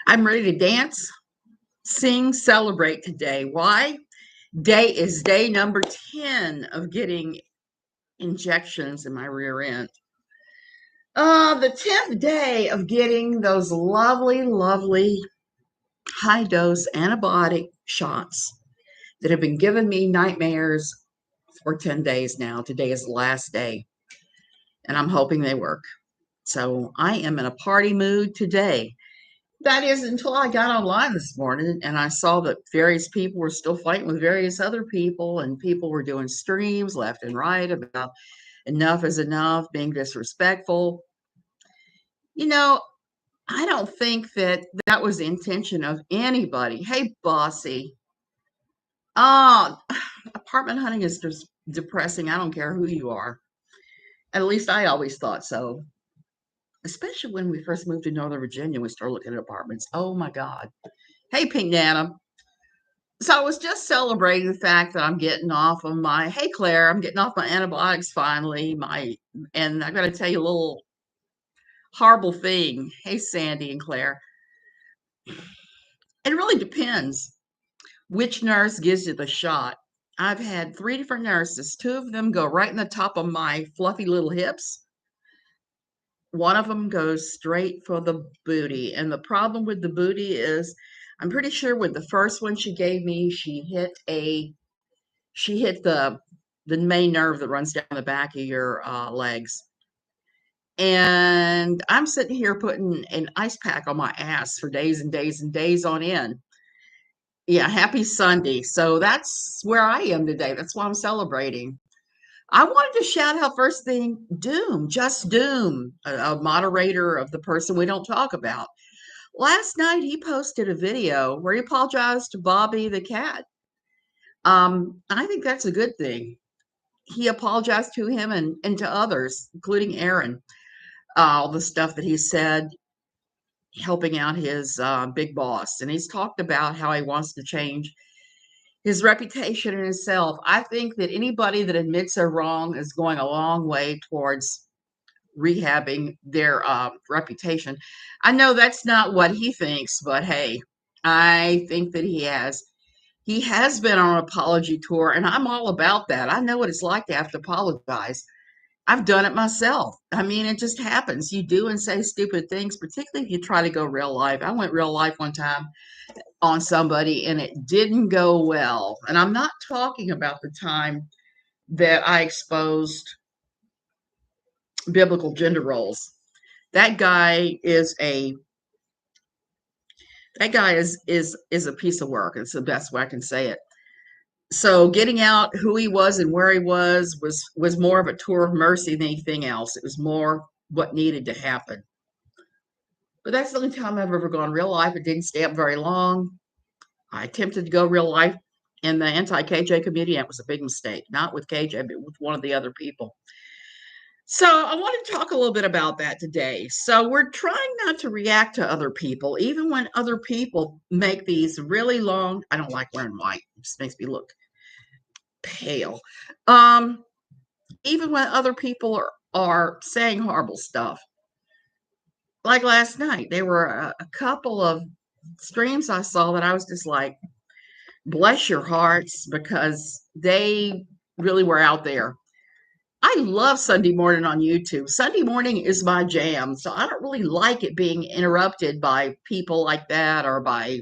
I'm ready to dance, sing, celebrate today. Why? Day number 10 of getting injections in my rear end. The 10th day of getting those lovely, lovely high dose antibiotic shots that have been giving me nightmares for 10 days now. Today is the last day, and I'm hoping they work. So I am in a party mood today. That is until I got online this morning and I saw that various people were still fighting with various other people, and people were doing streams left and right about enough is enough, being disrespectful. You know, I don't think that that was the intention of anybody. Hey, bossy. Oh, apartment hunting is just depressing. I don't care who you are. At least I always thought so. Especially when we first moved to Northern Virginia, we started looking at apartments. Oh my God. Hey, Pink Nana. So I was just celebrating the fact that I'm getting off of my, hey Claire, I'm getting off my antibiotics finally. And I got to tell you a little horrible thing. Hey Sandy and Claire, it really depends which nurse gives you the shot. I've had 3 different nurses. 2 of them go right in the top of my fluffy little hips. One of them goes straight for the booty. And the problem with the booty is, I'm pretty sure with the first one she gave me, she hit the main nerve that runs down the back of your legs. And I'm sitting here putting an ice pack on my ass for days and days and days on end. Yeah, happy Sunday. So that's where I am today. That's why I'm celebrating. I wanted to shout out first thing Doom, just Doom, a moderator of the person we don't talk about. Last night he posted a video where he apologized to Bobby the cat. I think that's a good thing. He apologized to him and to others, including Aaron, all the stuff that he said, helping out his big boss. And he's talked about how he wants to change his reputation and himself. I think that anybody that admits they're wrong is going a long way towards rehabbing their reputation. I know that's not what he thinks, but hey, I think that he has. He has been on an apology tour, and I'm all about that. I know what it's like to have to apologize. I've done it myself. I mean, it just happens. You do and say stupid things, particularly if you try to go real life. I went real life one time on somebody and it didn't go well. And I'm not talking about the time that I exposed biblical gender roles. That guy is a that guy is a piece of work. It's the best way I can say it. So getting out who he was and where he was more of a tour of mercy than anything else. It was more what needed to happen. But that's the only time I've ever gone real life. It didn't stay up very long. I attempted to go real life in the anti-KJ community. That was a big mistake. Not with KJ, but with one of the other people. So I want to talk a little bit about that today. So we're trying not to react to other people, even when other people make these really long. I don't like wearing white. It just makes me look pale. Um, Even when other people are saying horrible stuff. Like last night, there were a couple of streams I saw that I was just like, bless your hearts, because they really were out there. I love Sunday morning on YouTube. Sunday morning is my jam, so I don't really like it being interrupted by people like that or by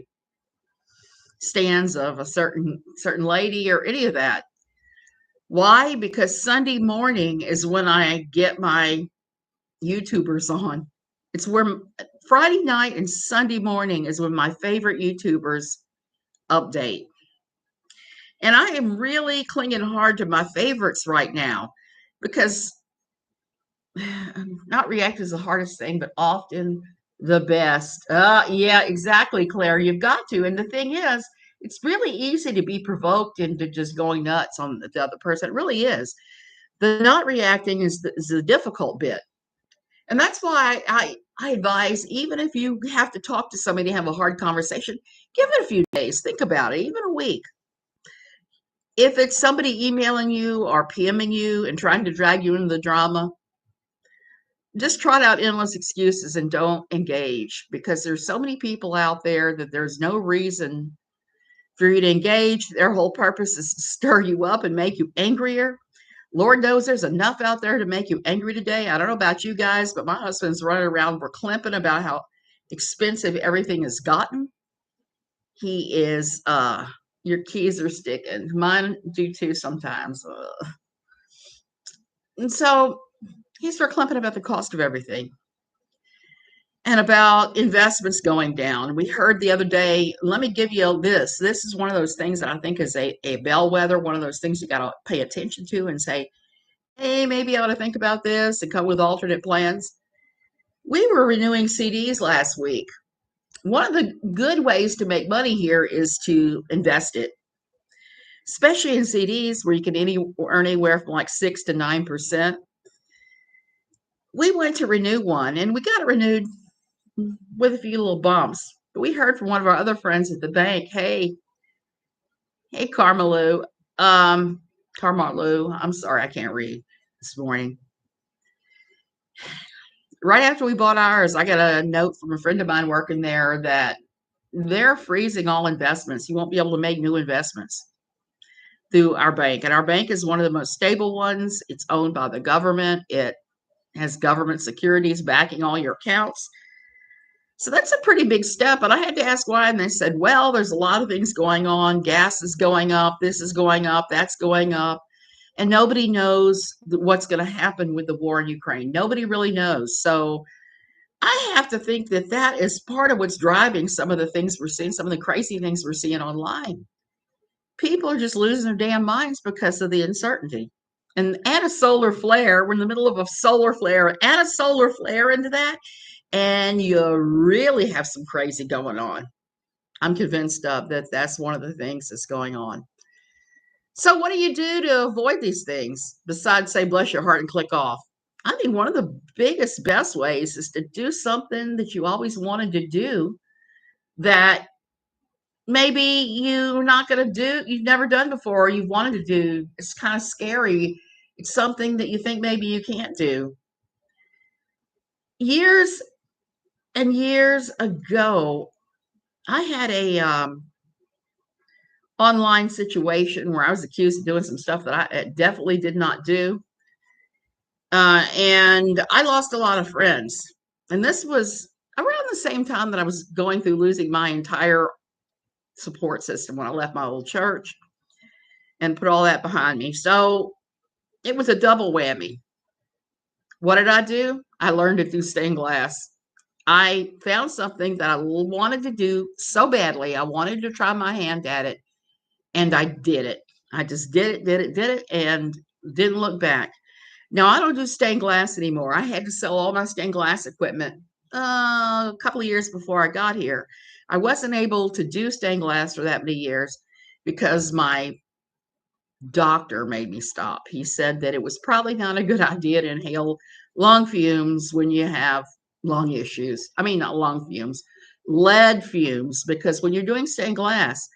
stands of a certain lady or any of that. Why? Because Sunday morning is when I get my YouTubers on. It's where Friday night and Sunday morning is when my favorite YouTubers update. And I am really clinging hard to my favorites right now because not react is the hardest thing, but often the best. Yeah, exactly, Claire. You've got to. And the thing is, it's really easy to be provoked into just going nuts on the other person. It really is. The not reacting is the difficult bit. And that's why I advise, even if you have to talk to somebody, have a hard conversation, give it a few days. Think about it, even a week. If it's somebody emailing you or PMing you and trying to drag you into the drama, just trot out endless excuses and don't engage, because there's so many people out there that there's no reason for you to engage. Their whole purpose is to stir you up and make you angrier. Lord knows there's enough out there to make you angry today. I don't know about you guys, but my husband's running around verklempt about how expensive everything has gotten. He is, your keys are sticking. Mine do too sometimes. And so he's verklempt about the cost of everything and about investments going down. We heard the other day, let me give you this. This is one of those things that I think is a bellwether, one of those things you got to pay attention to and say, hey, maybe I ought to think about this and come with alternate plans. We were renewing CDs last week. One of the good ways to make money here is to invest it, especially in CDs where you can earn anywhere from like 6 to 9%. We went to renew one and we got it renewed with a few little bumps. But we heard from one of our other friends at the bank, hey, Carmalu, I'm sorry, I can't read this morning. Right after we bought ours, I got a note from a friend of mine working there that they're freezing all investments. You won't be able to make new investments through our bank. And our bank is one of the most stable ones. It's owned by the government. It has government securities backing all your accounts. So that's a pretty big step. And I had to ask why. And they said, well, there's a lot of things going on. Gas is going up. This is going up. That's going up. And nobody knows what's going to happen with the war in Ukraine. Nobody really knows. So I have to think that that is part of what's driving some of the things we're seeing, some of the crazy things we're seeing online. People are just losing their damn minds because of the uncertainty. And add a solar flare, we're in the middle of a solar flare, add a solar flare into that, and you really have some crazy going on. I'm convinced of that that's one of the things that's going on. So what do you do to avoid these things besides say bless your heart and click off? I think one of the biggest, best ways is to do something that you always wanted to do that maybe you're not going to do, you've never done before, or you've wanted to do. It's kind of scary. It's something that you think maybe you can't do. Years and years ago, I had a online situation where I was accused of doing some stuff that I definitely did not do. And I lost a lot of friends. And this was around the same time that I was going through losing my entire support system when I left my old church and put all that behind me. So it was a double whammy. What did I do? I learned to do stained glass. I found something that I wanted to do so badly. I wanted to try my hand at it, and I did it. I just did it, and didn't look back. Now, I don't do stained glass anymore. I had to sell all my stained glass equipment a couple of years before I got here. I wasn't able to do stained glass for that many years because my doctor made me stop. He said that it was probably not a good idea to inhale lung fumes when you have lung issues. I mean, not lung fumes, lead fumes, because when you're doing stained glass,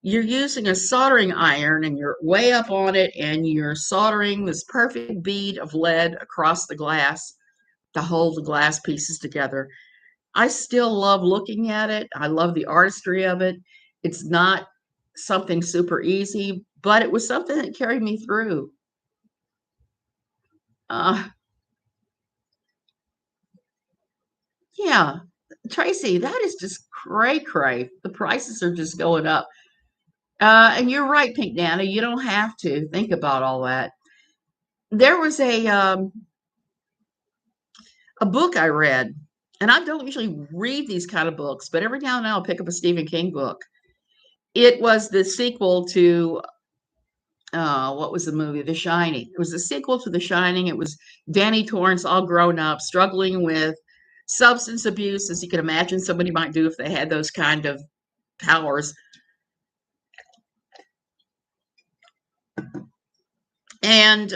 you're using a soldering iron and you're way up on it and you're soldering this perfect bead of lead across the glass to hold the glass pieces together. I still love looking at it. I love the artistry of it. It's not something super easy, but it was something that carried me through. Uh, yeah, Tracy, that is just cray cray. The prices are just going up. And you're right, Pink Nana. You don't have to think about all that. There was a book I read, and I don't usually read these kind of books, but every now and then I'll pick up a Stephen King book. It was the sequel to what was the movie? The Shining. It was a sequel to The Shining. It was Danny Torrance all grown up, struggling with substance abuse, as you can imagine somebody might do if they had those kind of powers. And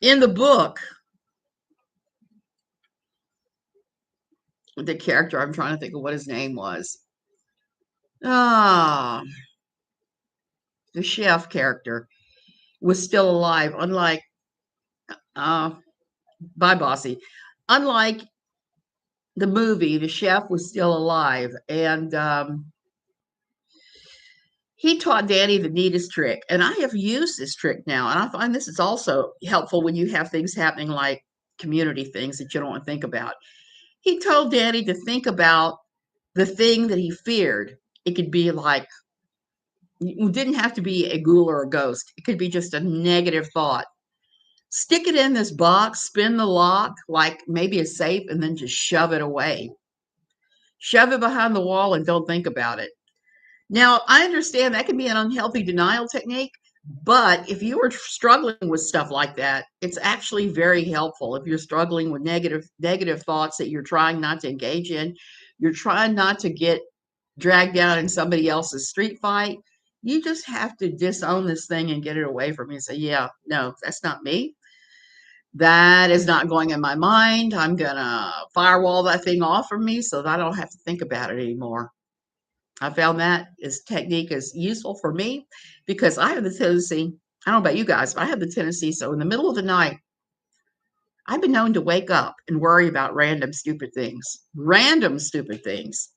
in the book, the character, I'm trying to think of what his name was. Ah, the chef character was still alive, unlike uh, Bye, Bossy. Unlike the movie, the chef was still alive, and he taught Danny the neatest trick. And I have used this trick now, and I find this is also helpful when you have things happening like community things that you don't want to think about. He told Danny to think about the thing that he feared. It could be like, it didn't have to be a ghoul or a ghost. It could be just a negative thought. Stick it in this box, spin the lock like maybe a safe, and then just shove it away. Shove it behind the wall and don't think about it. Now, I understand that can be an unhealthy denial technique, but if you are struggling with stuff like that, it's actually very helpful. If you're struggling with negative thoughts that you're trying not to engage in, you're trying not to get dragged down in somebody else's street fight, you just have to disown this thing and get it away from you and say, yeah, no, that's not me. That is not going in my mind. I'm going to firewall that thing off from me so that I don't have to think about it anymore. I found that this technique is useful for me because I have the tendency, I don't know about you guys, but I have the tendency, so in the middle of the night, I've been known to wake up and worry about random stupid things. Random stupid things.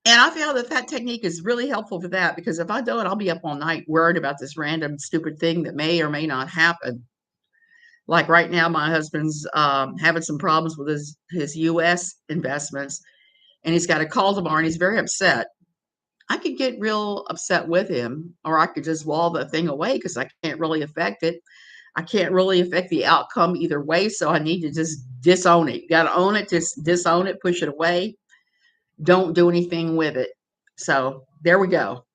And I found that that technique is really helpful for that because if I do it, I'll be up all night worried about this random stupid thing that may or may not happen. Like right now, my husband's having some problems with his U.S. investments, and he's got a call tomorrow, and he's very upset. I could get real upset with him, or I could just wall the thing away because I can't really affect it. I can't really affect the outcome either way, so I need to just disown it. You got to own it, just disown it, push it away. Don't do anything with it. So there we go.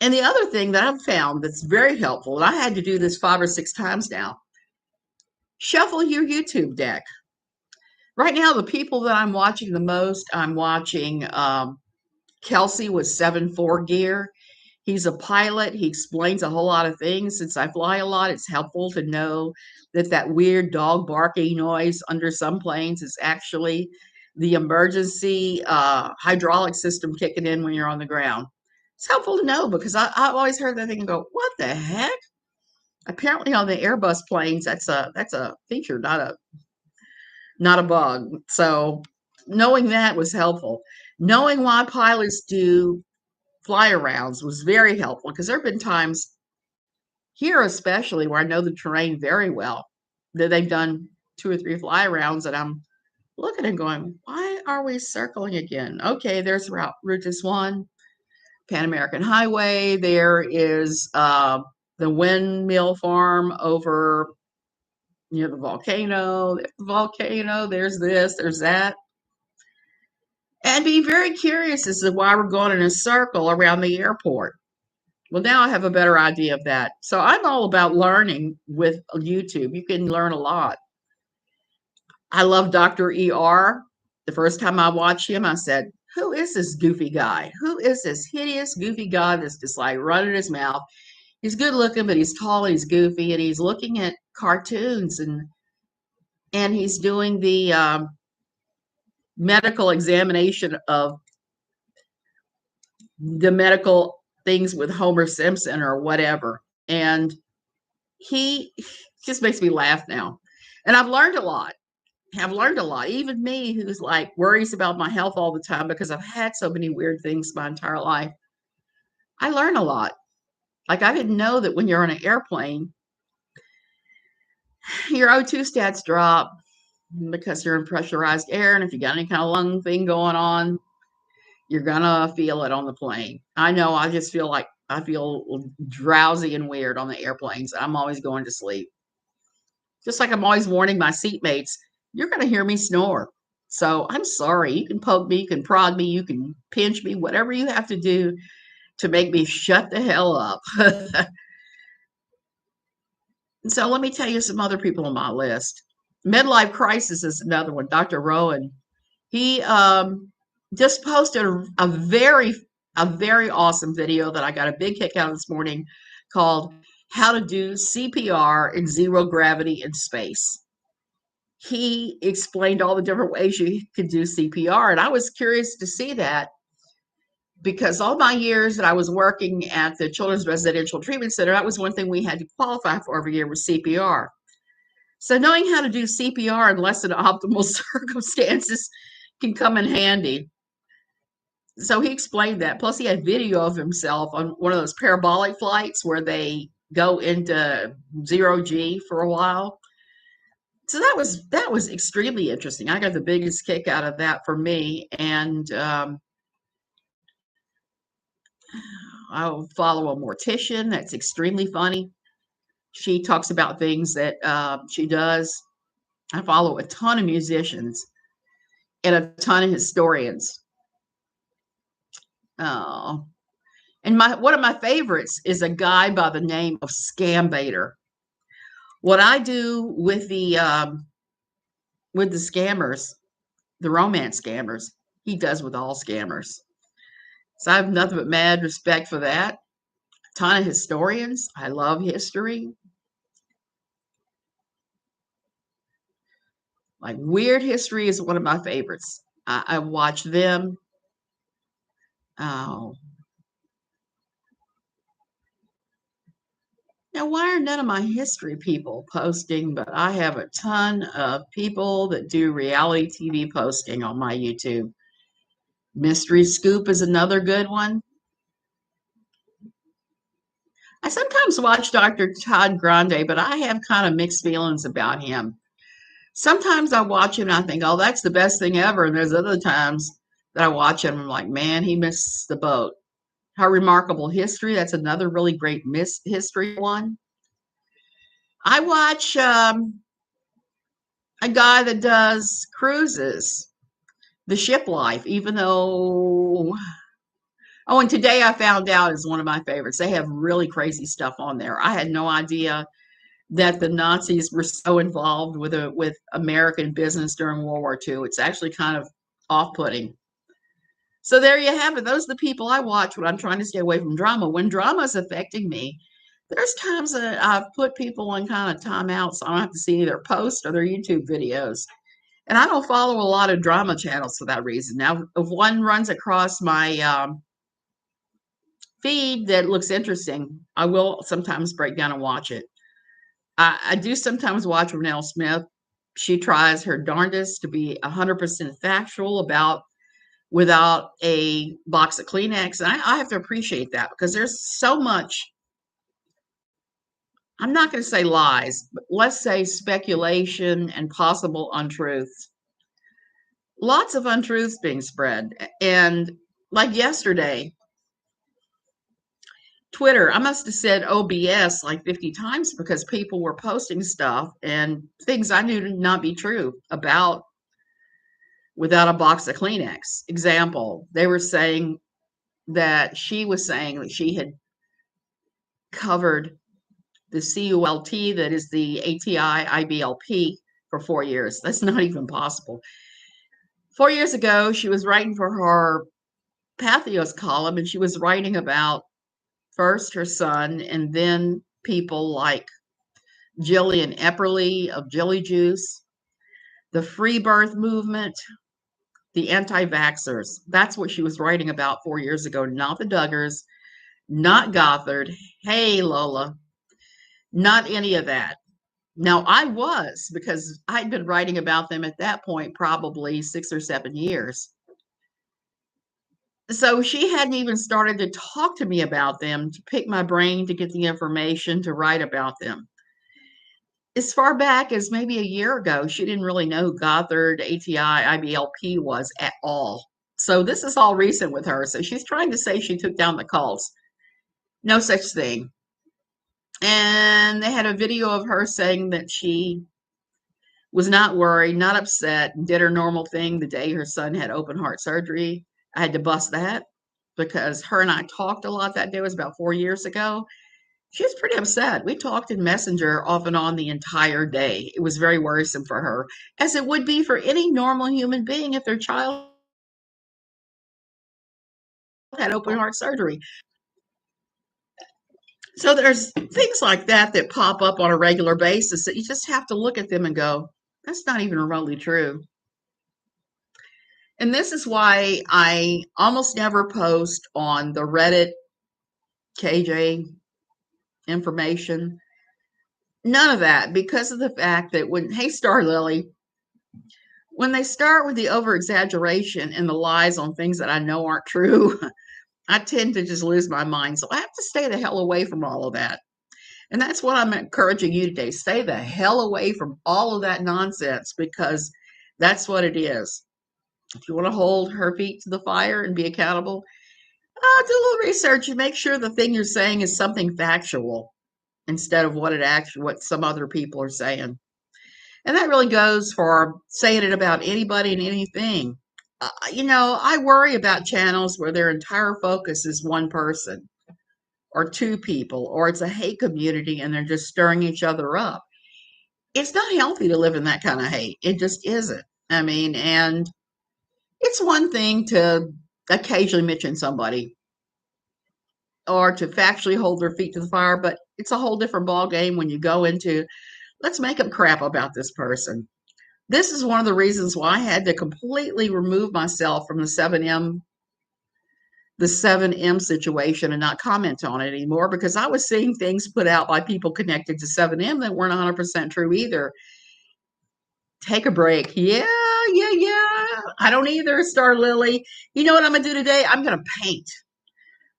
And the other thing that I've found that's very helpful, and I had to do this 5 or 6 times now, shuffle your YouTube deck. Right now, the people that I'm watching the most, I'm watching Kelsey with 7-4 gear. He's a pilot. He explains a whole lot of things. Since I fly a lot, it's helpful to know that that weird dog barking noise under some planes is actually the emergency hydraulic system kicking in when you're on the ground. It's helpful to know because I've always heard that thing and go, what the heck? Apparently on the Airbus planes, that's a feature, not a bug. So knowing that was helpful. Knowing why pilots do fly arounds was very helpful because there have been times here, especially where I know the terrain very well, that they've done 2 or 3 fly arounds, and I'm looking and going, why are we circling again? Okay, there's Route 1, Pan American Highway. There is the windmill farm over near the volcano. There's this, there's that. And be very curious as to why we're going in a circle around the airport. Well, now I have a better idea of that. So I'm all about learning with YouTube. You can learn a lot. I love Dr. ER. The first time I watched him, I said, who is this goofy guy? Who is this hideous, goofy guy that's just like running his mouth? He's good looking, but he's tall and he's goofy, and he's looking at cartoons and he's doing the medical examination of the medical things with Homer Simpson or whatever. And he just makes me laugh now. And I've learned a lot. Have learned a lot. Even me, who's like worries about my health all the time because I've had so many weird things my entire life. I learn a lot. Like I didn't know that when you're on an airplane, your O2 stats drop because you're in pressurized air. And if you got any kind of lung thing going on, you're gonna feel it on the plane. I know. I just feel like I feel drowsy and weird on the airplanes. I'm always going to sleep. Just like I'm always warning my seatmates, you're going to hear me snore. So I'm sorry. You can poke me, you can prod me, you can pinch me, whatever you have to do to make me shut the hell up. So let me tell you some other people on my list. Midlife crisis is another one. Dr. Rowan, he just posted a very awesome video that I got a big kick out of this morning called How to Do CPR in Zero Gravity in Space. He explained all the different ways you could do CPR. And I was curious to see that because all my years that I was working at the Children's Residential Treatment Center, that was one thing we had to qualify for every year was CPR. So knowing how to do CPR in less than optimal circumstances can come in handy. So he explained that. Plus, he had video of himself on one of those parabolic flights where they go into zero G for a while. So that was extremely interesting. I got the biggest kick out of that for me, and I'll follow a mortician. That's extremely funny. She talks about things that she does. I follow a ton of musicians and a ton of historians. Oh, and one of my favorites is a guy by the name of Scam Baiter. What I do with the scammers, the romance scammers, he does with all scammers. So I have nothing but mad respect for that. A ton of historians. I love history. Like Weird History is one of my favorites. I watch them. Oh, now why are none of my history people posting? But I have a ton of people that do reality TV posting on my YouTube. Mystery Scoop is another good one. I sometimes watch Dr. Todd Grande, but I have kind of mixed feelings about him. Sometimes I watch him and I think, oh, that's the best thing ever. And there's other times that I watch him and I'm like, man, he missed the boat. Her Remarkable History, that's another really great history one. I watch a guy that does cruises, the ship life, even though. Oh, and Today I Found Out is one of my favorites. They have really crazy stuff on there. I had no idea that the Nazis were so involved with American business during World War II. It's actually kind of off-putting. So there you have it. Those are the people I watch when I'm trying to stay away from drama. When drama is affecting me, there's times that I've put people on kind of timeout so I don't have to see their posts or their YouTube videos. And I don't follow a lot of drama channels for that reason. Now, if one runs across my feed that looks interesting, I will sometimes break down and watch it. I do sometimes watch Renelle Smith. She tries her darndest to be 100% factual without a box of Kleenex. And I have to appreciate that because there's so much, I'm not going to say lies, but let's say speculation and possible untruths. Lots of untruths being spread. And like yesterday, Twitter, I must have said OBS like 50 times because people were posting stuff and things I knew to not be true about without a box of Kleenex. Example, they were saying that she was saying that she had covered the CULT, that is the ATI IBLP, for 4 years. That's not even possible. 4 years ago, she was writing for her Pathos column, and she was writing about first her son and then people like Jillian Epperly of Jilly Juice, the free birth movement, the anti-vaxxers. That's what she was writing about 4 years ago, not the Duggars, not Gothard. Hey, Lola, not any of that. Now, I was, because I'd been writing about them at that point probably 6 or 7 years. So she hadn't even started to talk to me about them, to pick my brain, to get the information, to write about them. As far back as maybe a year ago, she didn't really know who Gothard, ATI, IBLP was at all. So this is all recent with her. So she's trying to say she took down the cults. No such thing. And they had a video of her saying that she was not worried, not upset, did her normal thing the day her son had open heart surgery. I had to bust that because her and I talked a lot that day. It was about 4 years ago. She was pretty upset. We talked in Messenger off and on the entire day. It was very worrisome for her, as it would be for any normal human being if their child had open heart surgery. So there's things like that that pop up on a regular basis that you just have to look at them and go, that's not even remotely true. And this is why I almost never post on the Reddit KJ information. None of that, because of the fact that when, hey, Star Lily, when they start with the over exaggeration and the lies on things that I know aren't true, I tend to just lose my mind. So I have to stay the hell away from all of that. And that's what I'm encouraging you today. Stay the hell away from all of that nonsense, because that's what it is. If you want to hold her feet to the fire and be accountable, do a little research and make sure the thing you're saying is something factual instead of what some other people are saying. And that really goes for saying it about anybody and anything. I worry about channels where their entire focus is one person or two people, or it's a hate community and they're just stirring each other up. It's not healthy to live in that kind of hate. It just isn't. I mean, and it's one thing to occasionally mention somebody or to factually hold their feet to the fire, but it's a whole different ball game when you go into, let's make up crap about this person. This is one of the reasons why I had to completely remove myself from the 7M situation and not comment on it anymore, because I was seeing things put out by people connected to 7M that weren't 100% true either. Take a break. Yeah. I don't either, Star Lily. You know what I'm going to do today? I'm going to paint.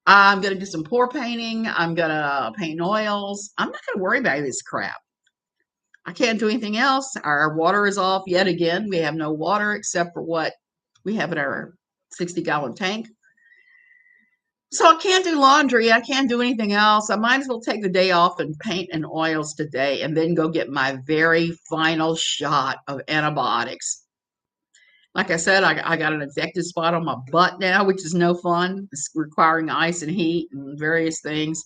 I'm going to do some pour painting. I'm going to paint in oils. I'm not going to worry about this crap. I can't do anything else. Our water is off yet again. We have no water except for what we have in our 60-gallon tank. So I can't do laundry. I can't do anything else. I might as well take the day off and paint in oils today and then go get my very final shot of antibiotics. Like I said, I got an infected spot on my butt now, which is no fun. It's requiring ice and heat and various things.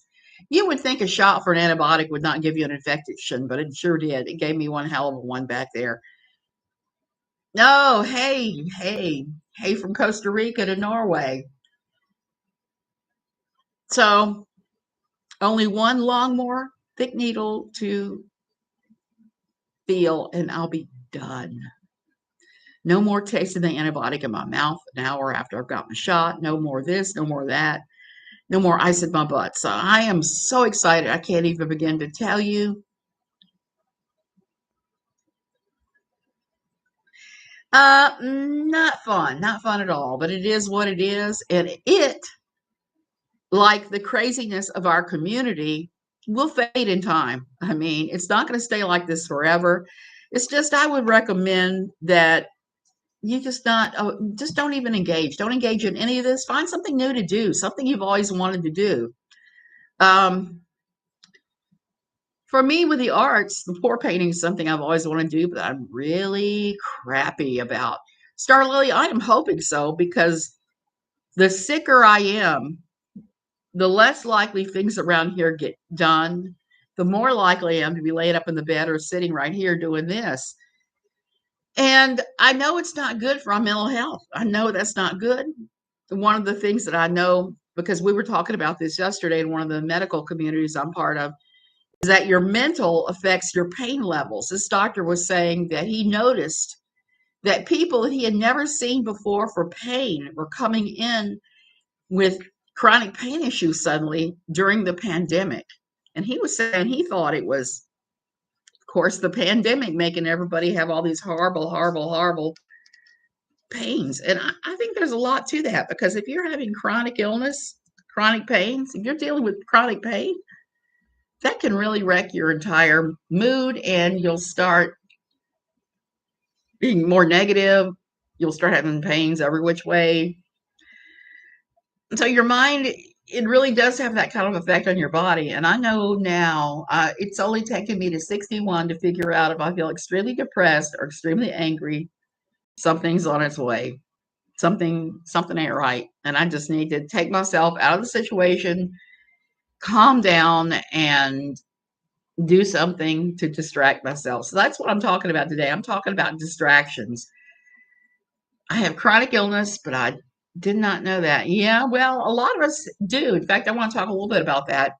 You would think a shot for an antibiotic would not give you an infection, but it sure did. It gave me one hell of a one back there. Oh, hey, from Costa Rica to Norway. So only one long, more thick needle to feel, and I'll be done. No more tasting the antibiotic in my mouth an hour after I've got my shot. No more this, no more that. No more ice in my butt. So I am so excited. I can't even begin to tell you. Not fun at all, but it is what it is. And it, like the craziness of our community, will fade in time. I mean, it's not going to stay like this forever. It's just, I would recommend that you just don't even engage. Don't engage in any of this. Find something new to do, something you've always wanted to do. Um, For me, with the arts, the pour painting is something I've always wanted to do, but I'm really crappy about. Star Lily, I am hoping so, because the sicker I am, the less likely things around here get done, the more likely I am to be laid up in the bed or sitting right here doing this. And I know it's not good for our mental health. I know that's not good. One of the things that I know, because we were talking about this yesterday in one of the medical communities I'm part of, is that your mental affects your pain levels. This doctor was saying that he noticed that people that he had never seen before for pain were coming in with chronic pain issues suddenly during the pandemic. And he was saying he thought it was, of course, the pandemic making everybody have all these horrible pains. And I think there's a lot to that, because if you're having chronic illness, chronic pains, if you're dealing with chronic pain, that can really wreck your entire mood, and you'll start being more negative. You'll start having pains every which way. So your mind, it really does have that kind of effect on your body. And I know now, it's only taken me to 61 to figure out if I feel extremely depressed or extremely angry, something's on its way. Something ain't right. And I just need to take myself out of the situation, calm down, and do something to distract myself. So that's what I'm talking about today. I'm talking about distractions. I have chronic illness, but I did not know that. Yeah, well, a lot of us do. In fact, I want to talk a little bit about that.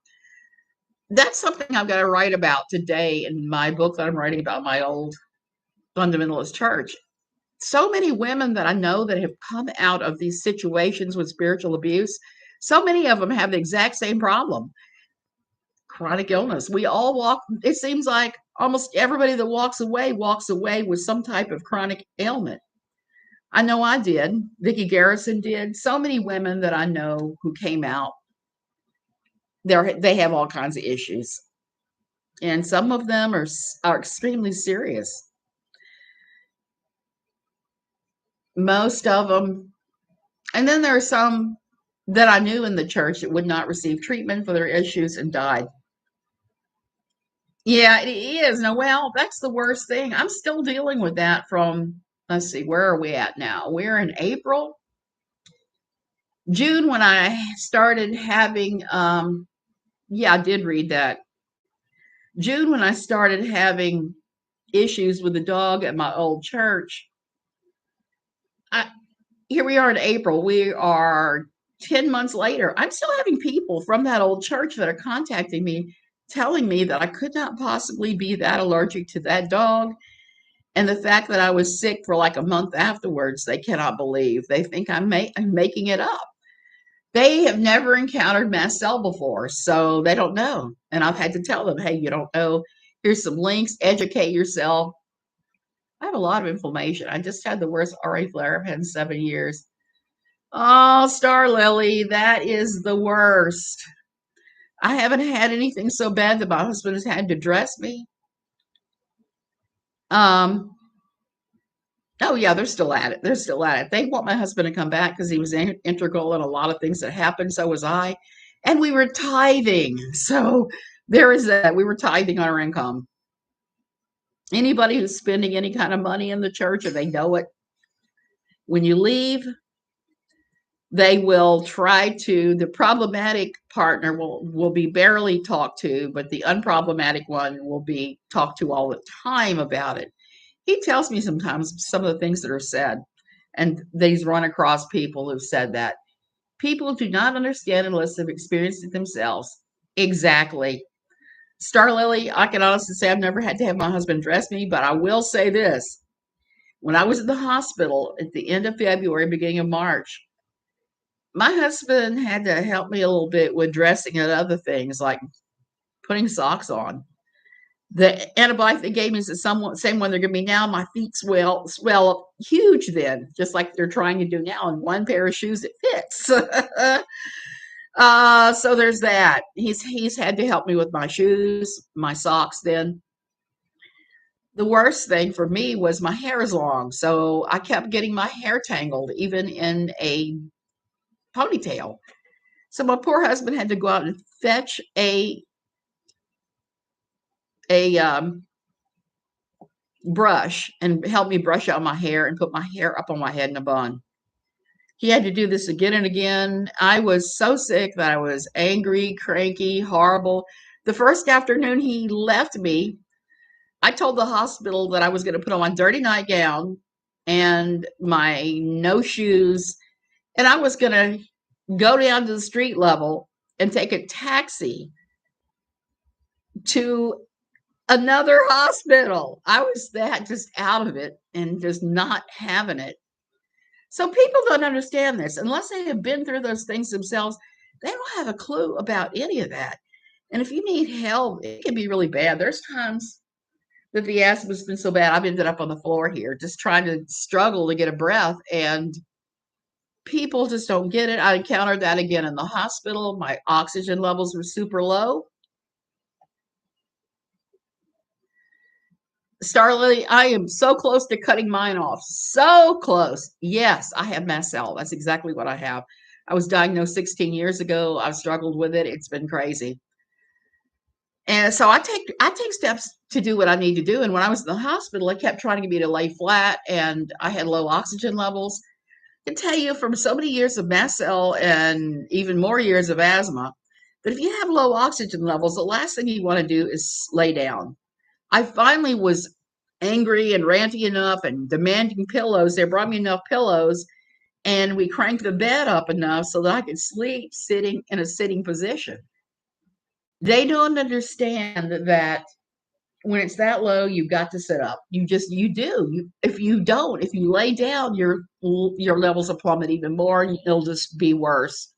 That's something I've got to write about today in my book that I'm writing about my old fundamentalist church. So many women that I know that have come out of these situations with spiritual abuse, so many of them have the exact same problem. chronic illness. We all walk, it seems like almost everybody that walks away with some type of chronic ailment. I know I did. Vicki Garrison did. So many women that I know who came out, they have all kinds of issues. And some of them are extremely serious. Most of them. And then there are some that I knew in the church that would not receive treatment for their issues and died. Yeah, it is. No, well, that's the worst thing. I'm still dealing with that from, let's see, where are we at now? We're in April, June when I started having, yeah, I did read that. June when I started having issues with the dog at my old church. I, Here we are in April. We are 10 months later. I'm still having people from that old church that are contacting me, telling me that I could not possibly be that allergic to that dog. And the fact that I was sick for like a month afterwards, they cannot believe. They think I'm making it up. They have never encountered mast cell before, so they don't know. And I've had to tell them, hey, you don't know. Here's some links. Educate yourself. I have a lot of inflammation. I just had the worst RA flare I've had in 7 years. Oh, Star Lily, that is the worst. I haven't had anything so bad that my husband has had to dress me. Um, oh yeah, they're still at it. They're still at it. They want my husband to come back because he was integral in a lot of things that happened. So was I, and we were tithing. So there is that. We were tithing on our income. Anybody who's spending any kind of money in the church, and they know it, when you leave, they will try to, the problematic partner will be barely talked to, but the unproblematic one will be talked to all the time about it. He tells me sometimes some of the things that are said, and these run across people who've said that. People do not understand unless they've experienced it themselves. Exactly. Star Lily, I can honestly say I've never had to have my husband dress me, but I will say this. When I was in the hospital at the end of February, beginning of March, my husband had to help me a little bit with dressing and other things like putting socks on. The antibiotic they gave me is the same one they're giving me now. My feet swell up huge then, just like they're trying to do now in one pair of shoes that fits. So there's that. He's had to help me with my shoes, my socks then. The worst thing for me was my hair is long, so I kept getting my hair tangled, even in a ponytail. So my poor husband had to go out and fetch a brush and help me brush out my hair and put my hair up on my head in a bun. He had to do this again and again. I was so sick that I was angry, cranky, horrible. The first afternoon he left me, I told the hospital that I was going to put on my dirty nightgown and my no shoes, and I was going to go down to the street level and take a taxi to another hospital. I was that just out of it and just not having it. So people don't understand this unless they have been through those things themselves. They don't have a clue about any of that. And if you need help, it can be really bad. There's times that the asthma's been so bad, I've ended up on the floor here just trying to struggle to get a breath. And people just don't get it. I encountered that again in the hospital. My oxygen levels were super low. Starly, I am so close to cutting mine off. So close. Yes, I have mast cell. That's exactly what I have. I was diagnosed 16 years ago. I've struggled with it. It's been crazy. And so I take steps to do what I need to do. And when I was in the hospital, I kept trying to get me to lay flat and I had low oxygen levels. I can tell you from so many years of mast cell and even more years of asthma, that if you have low oxygen levels, the last thing you want to do is lay down. I finally was angry and ranty enough and demanding pillows. They brought me enough pillows and we cranked the bed up enough so that I could sleep sitting in a sitting position. They don't understand that when it's that low, you've got to sit up. You do. If you lay down, your levels will plummet even more and it'll just be worse.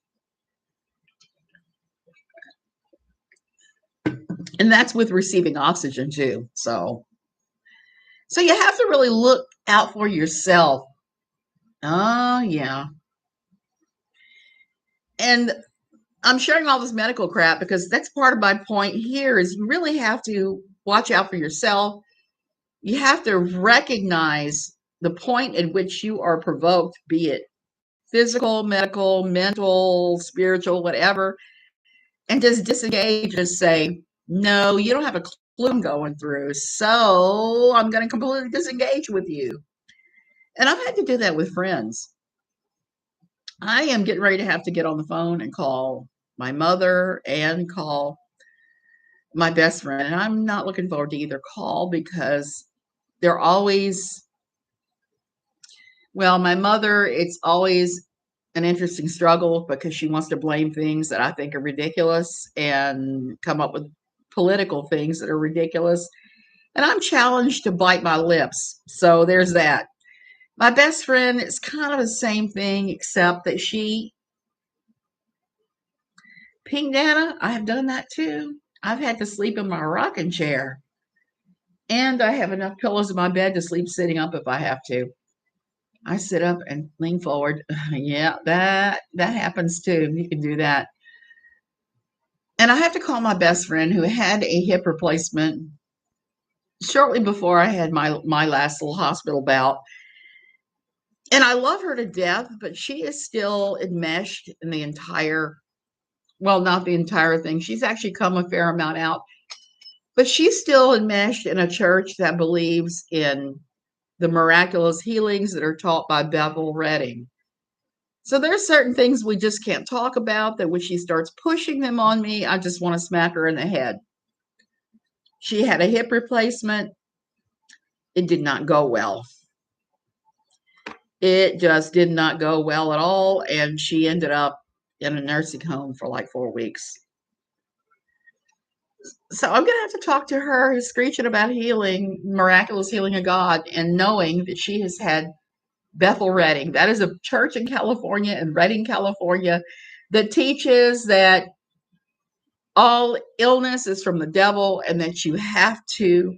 And that's with receiving oxygen too. So you have to really look out for yourself. Oh, yeah. And I'm sharing all this medical crap because that's part of my point here is you really have to watch out for yourself. You have to recognize the point at which you are provoked, be it physical, medical, mental, spiritual, whatever, and just disengage and say, no, you don't have a clue I'm going through. So I'm going to completely disengage with you. And I've had to do that with friends. I am getting ready to have to get on the phone and call my mother and call my best friend. And I'm not looking forward to either call because they're always, well, my mother, it's always an interesting struggle because she wants to blame things that I think are ridiculous and come up with political things that are ridiculous. And I'm challenged to bite my lips. So there's that. My best friend is kind of the same thing, except that she, Pink Dana, I have done that too. I've had to sleep in my rocking chair. And I have enough pillows in my bed to sleep sitting up if I have to. I sit up and lean forward. Yeah, that happens too. You can do that. And I have to call my best friend who had a hip replacement shortly before I had my last little hospital bout. And I love her to death, but she is still enmeshed in the entire, well, not the entire thing. She's actually come a fair amount out, but she's still enmeshed in a church that believes in the miraculous healings that are taught by Bethel Redding. So there's certain things we just can't talk about that when she starts pushing them on me, I just want to smack her in the head. She had a hip replacement. It did not go well. It just did not go well at all. And she ended up in a nursing home for like 4 weeks. So I'm going to have to talk to her who's screeching about healing, miraculous healing of God, and knowing that she has had Bethel Redding. That is a church in California, in Redding, California, that teaches that all illness is from the devil and that you have to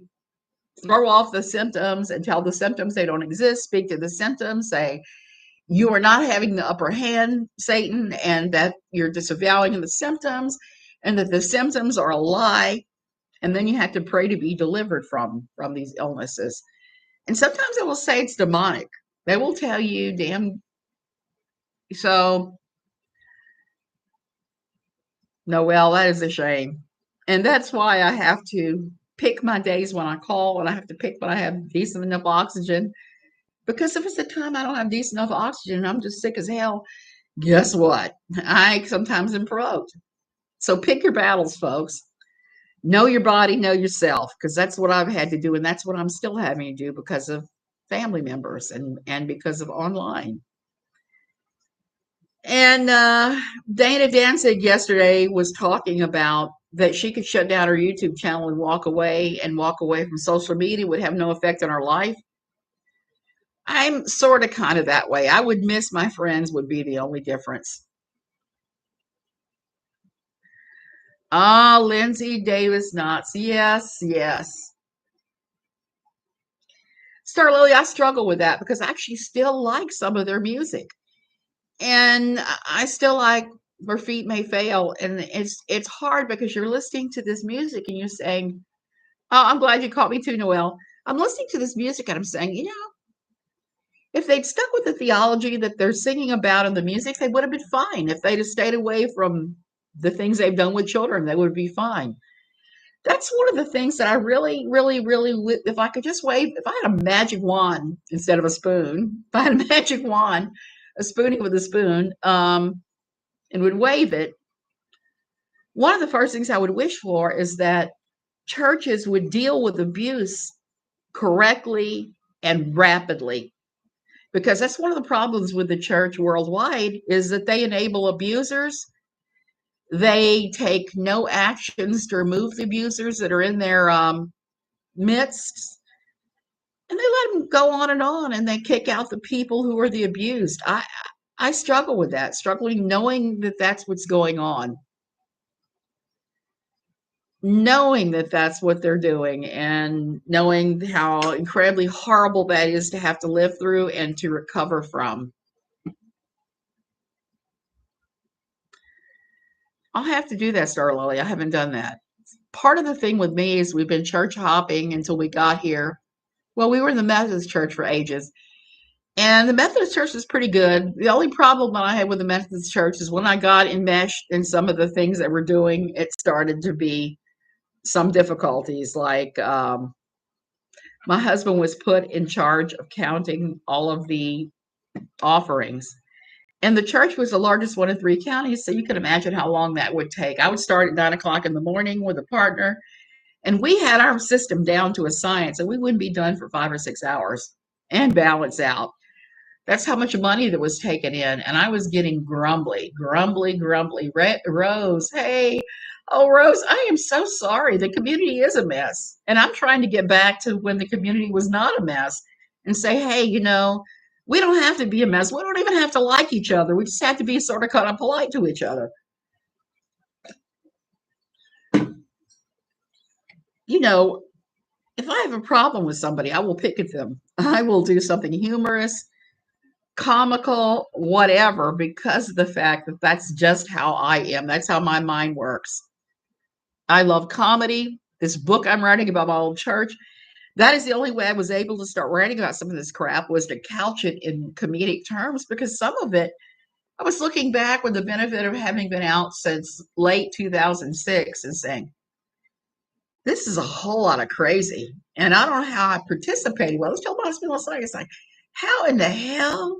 throw off the symptoms and tell the symptoms they don't exist, speak to the symptoms, say, you are not having the upper hand, Satan, and that you're disavowing the symptoms and that the symptoms are a lie. And then you have to pray to be delivered from these illnesses. And sometimes they will say it's demonic. They will tell you, damn. So, no, well, that is a shame. And that's why I have to pick my days when I call, and I have to pick when I have decent enough oxygen. Because if it's a time I don't have decent enough oxygen, I'm just sick as hell. Guess what? I sometimes am provoked. So pick your battles, folks. Know your body, know yourself, because that's what I've had to do, and that's what I'm still having to do because of family members and because of online. And Dana Danzig yesterday was talking about that she could shut down her YouTube channel and walk away from social media, would have no effect on her life. I'm sort of kind of that way. I would miss my friends would be the only difference. Ah, Lindsay Davis Knotts. Yes, yes. Star Lily, I struggle with that because I actually still like some of their music. And I still like Where Feet May Fail. And it's hard because you're listening to this music and you're saying, oh, I'm glad you caught me too, Noelle. I'm listening to this music and I'm saying, if they'd stuck with the theology that they're singing about in the music, they would have been fine. If they'd have stayed away from the things they've done with children, they would be fine. That's one of the things that I really, really, really, if I could just wave, if I had a magic wand instead of a spoon, if I had a magic wand, a spoonie with a spoon, and would wave it, one of the first things I would wish for is that churches would deal with abuse correctly and rapidly. Because that's one of the problems with the church worldwide is that they enable abusers. They take no actions to remove the abusers that are in their midst. And they let them go on and they kick out the people who are the abused. I struggle with that, struggling knowing that that's what's going on. knowing that that's what they're doing and knowing how incredibly horrible that is to have to live through and to recover from. I'll have to do that, Star Lily. I haven't done that. Part of the thing with me is we've been church hopping until we got here. Well, we were in the Methodist church for ages, and the Methodist church is pretty good. The only problem that I had with the Methodist church is when I got enmeshed in some of the things that we're doing, it started to be some difficulties. Like my husband was put in charge of counting all of the offerings. And the church was the largest one in 3 counties, so you can imagine how long that would take. I would start at 9 o'clock in the morning with a partner, and we had our system down to a science, and we wouldn't be done for 5 or 6 hours and balance out. That's how much money that was taken in. And I was getting grumbly, grumbly, grumbly. Rose, hey, oh, Rose, I am so sorry. The community is a mess. And I'm trying to get back to when the community was not a mess and say, hey, we don't have to be a mess. We don't even have to like each other. We just have to be sort of kind of polite to each other. You know, if I have a problem with somebody, I will pick at them. I will do something humorous, comical, whatever, because of the fact that that's just how I am. That's how my mind works. I love comedy. This book I'm writing about my old church, that is the only way I was able to start writing about some of this crap, was to couch it in comedic terms, because some of it, I was looking back with the benefit of having been out since late 2006 and saying, this is a whole lot of crazy. And I don't know how I participated. Well, I was telling my husband last night, it's like, how in the hell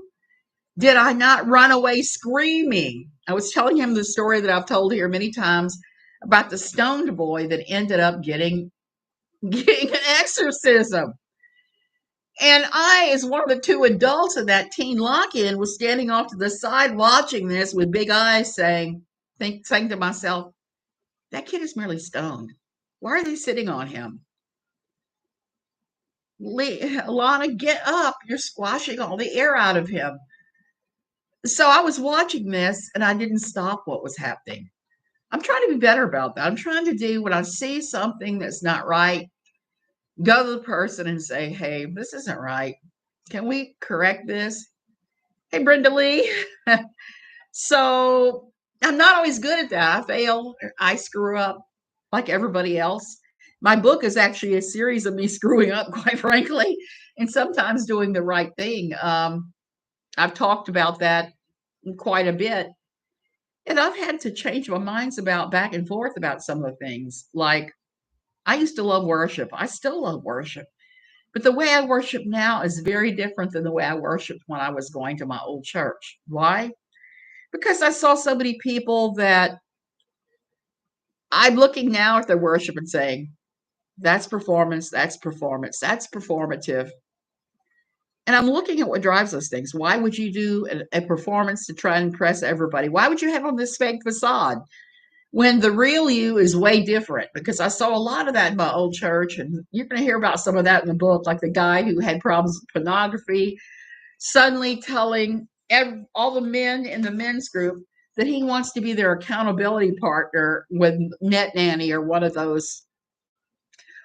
did I not run away screaming? I was telling him the story that I've told here many times about the stoned boy that ended up getting an exorcism. And I, as one of the two adults in that teen lock-in, was standing off to the side watching this with big eyes, saying to myself, that kid is merely stoned. Why are they sitting on him? Lana, get up. You're squashing all the air out of him. So I was watching this and I didn't stop what was happening. I'm trying to be better about that. I'm trying to do, when I see something that's not right, go to the person and say, hey, this isn't right. Can we correct this? Hey, Brenda Lee. So I'm not always good at that. I fail. I screw up like everybody else. My book is actually a series of me screwing up, quite frankly, and sometimes doing the right thing. I've talked about that quite a bit. And I've had to change my minds about back and forth about some of the things. Like, I used to love worship. I still love worship. But the way I worship now is very different than the way I worshiped when I was going to my old church. Why? Because I saw so many people that I'm looking now at their worship and saying, that's performance, that's performance, that's performative. And I'm looking at what drives those things. Why would you do a performance to try and impress everybody? Why would you have on this fake facade when the real you is way different? Because I saw a lot of that in my old church, and you're going to hear about some of that in the book, like the guy who had problems with pornography, suddenly telling all the men in the men's group that he wants to be their accountability partner with Net Nanny or one of those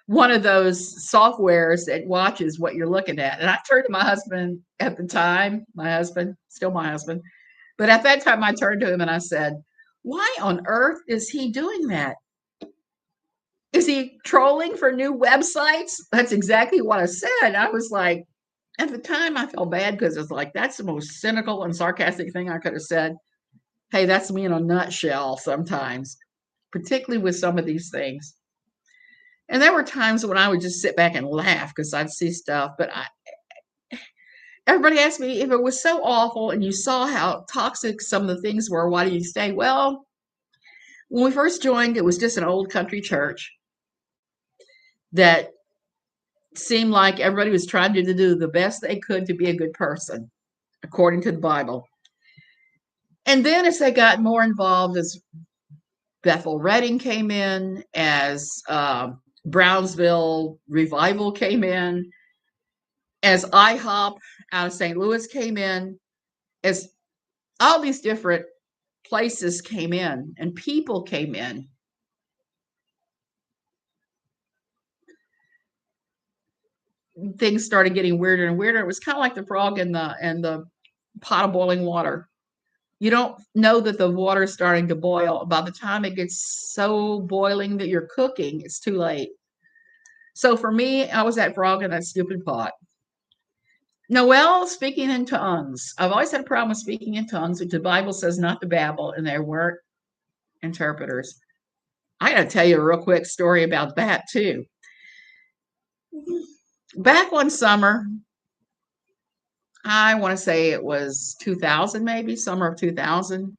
softwares that watches what you're looking at. And I turned to my husband at the time, still my husband, but at that time I turned to him and I said, why on earth is he doing that? Is he trolling for new websites? That's exactly what I said. I was like, at the time I felt bad because it's like, that's the most cynical and sarcastic thing I could have said. Hey, that's me in a nutshell sometimes, particularly with some of these things. And there were times when I would just sit back and laugh because I'd see stuff, but everybody asked me if it was so awful and you saw how toxic some of the things were, why did you stay? Well, when we first joined, it was just an old country church that seemed like everybody was trying to do the best they could to be a good person, according to the Bible. And then as they got more involved, as Bethel Redding came in, as Brownsville Revival came in, as IHOP out of St. Louis came in, as all these different places came in and people came in, things started getting weirder and weirder. It was kind of like the frog in the pot of boiling water. You don't know that the water is starting to boil. By the time it gets so boiling that you're cooking, it's too late. So for me, I was that frog in that stupid pot. Noel speaking in tongues. I've always had a problem with speaking in tongues, which the Bible says not to babble, and there weren't interpreters. I got to tell you a real quick story about that too. Back one summer, I want to say it was 2000, maybe summer of 2000.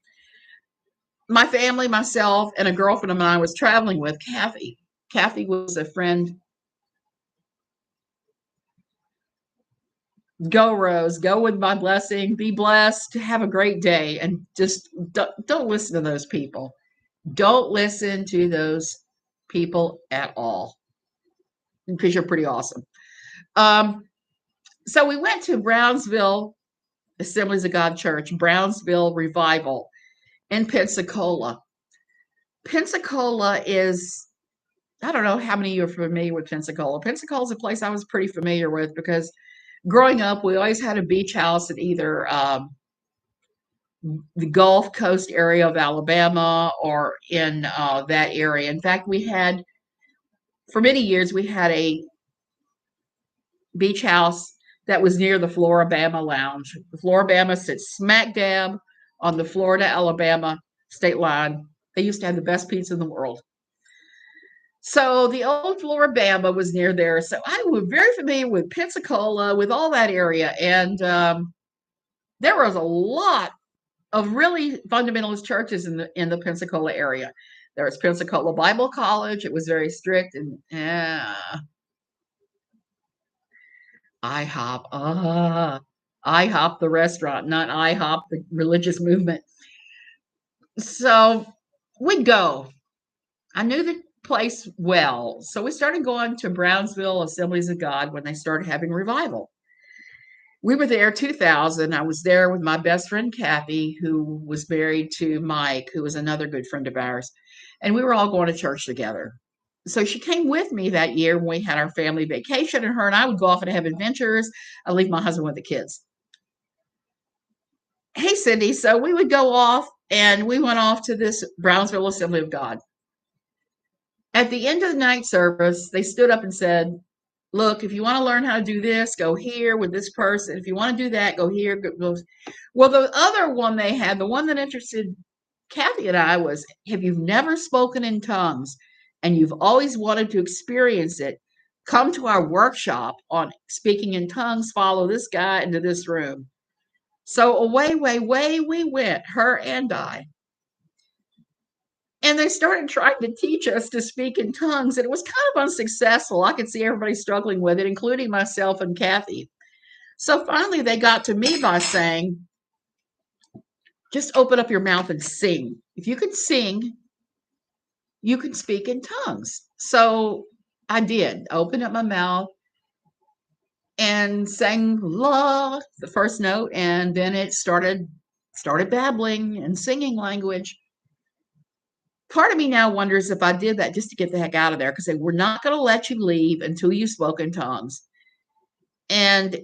My family, myself, and a girlfriend of mine I was traveling with, Kathy. Kathy was a friend. Go, Rose. Go with my blessing. Be blessed. Have a great day. And just don't listen to those people. Don't listen to those people at all because you're pretty awesome. So we went to Brownsville Assemblies of God Church, Brownsville Revival in Pensacola. Pensacola is, I don't know how many of you are familiar with Pensacola. Pensacola is a place I was pretty familiar with because growing up, we always had a beach house in either the Gulf Coast area of Alabama or in that area. In fact, for many years, we had a beach house that was near the Floribama Lounge. The Floribama sits smack dab on the Florida-Alabama state line. They used to have the best pizza in the world. So the old Floribama was near there. So I was very familiar with Pensacola, with all that area. And there was a lot of really fundamentalist churches in the Pensacola area. There was Pensacola Bible College. It was very strict, and IHOP the restaurant, not IHOP the religious movement. So we'd go. I knew the place well, so we started going to Brownsville Assemblies of God when they started having revival. We were there 2000. I was there with my best friend Kathy, who was married to Mike, who was another good friend of ours, and we were all going to church together. So she came with me that year when we had our family vacation, and her and I would go off and have adventures. I'd leave my husband with the kids. Hey, Cindy. So we would go off, and we went off to this Brownsville Assembly of God. At the end of the night service, they stood up and said, look, if you want to learn how to do this, go here with this person. If you want to do that, go here. Go. Well, the other one they had, the one that interested Kathy and I was, if you've never spoken in tongues and you've always wanted to experience it, come to our workshop on speaking in tongues, follow this guy into this room. So away we went, her and I. And they started trying to teach us to speak in tongues, and it was kind of unsuccessful. I could see everybody struggling with it, including myself and Kathy. So finally, they got to me by saying, just open up your mouth and sing. If you can sing, you can speak in tongues. So I did. Open up my mouth and sang la, the first note, and then it started babbling and singing language. Part of me now wonders if I did that just to get the heck out of there, because they were not going to let you leave until you spoke in tongues. And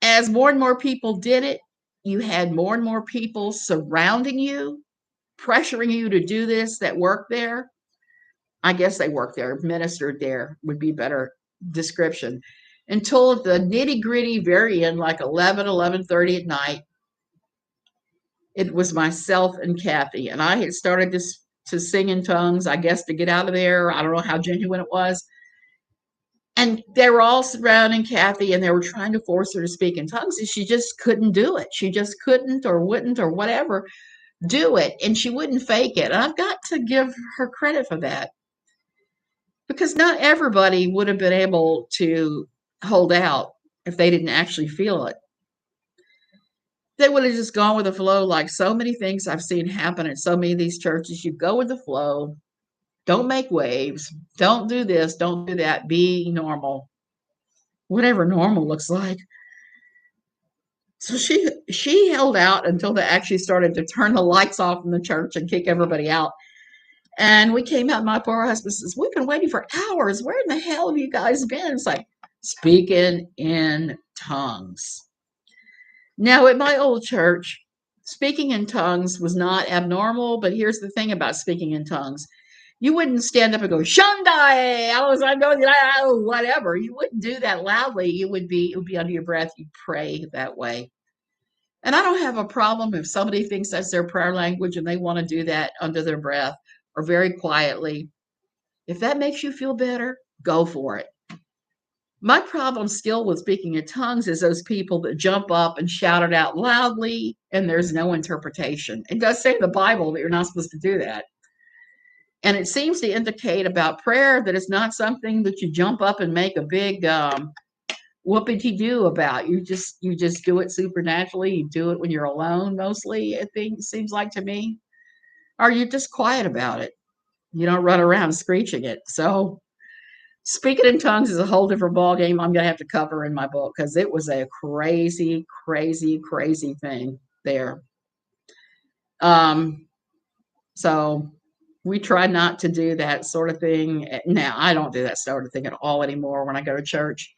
as more and more people did it, you had more and more people surrounding you, pressuring you to do this that worked there. I guess they worked there, ministered there would be better description. Until the nitty gritty very end, like 11:30 at night, it was myself and Kathy. And I had started to sing in tongues, I guess, to get out of there. I don't know how genuine it was. And they were all surrounding Kathy, and they were trying to force her to speak in tongues, and she just couldn't do it. She just couldn't or wouldn't or whatever do it, and she wouldn't fake it. And I've got to give her credit for that, because not everybody would have been able to hold out if they didn't actually feel it. They would have just gone with the flow, like so many things I've seen happen at so many of these churches. You go with the flow. Don't make waves. Don't do this. Don't do that. Be normal. Whatever normal looks like. So she held out until they actually started to turn the lights off in the church and kick everybody out. And we came out, and my poor husband says, we've been waiting for hours. Where in the hell have you guys been? It's like speaking in tongues. Now, at my old church, speaking in tongues was not abnormal, but here's the thing about speaking in tongues. You wouldn't stand up and go, Shundai, I'm going, whatever. You wouldn't do that loudly. It would be under your breath. You pray that way. And I don't have a problem if somebody thinks that's their prayer language and they want to do that under their breath or very quietly. If that makes you feel better, go for it. My problem still with speaking in tongues is those people that jump up and shout it out loudly and there's no interpretation. It does say in the Bible that you're not supposed to do that. And it seems to indicate about prayer that it's not something that you jump up and make a big whoopity-doo about. You just do it supernaturally. You do it when you're alone mostly, I think, seems like to me. Or you're just quiet about it. You don't run around screeching it. So speaking in tongues is a whole different ballgame I'm going to have to cover in my book because it was a crazy, crazy, crazy thing there. So we try not to do that sort of thing. Now, I don't do that sort of thing at all anymore when I go to church.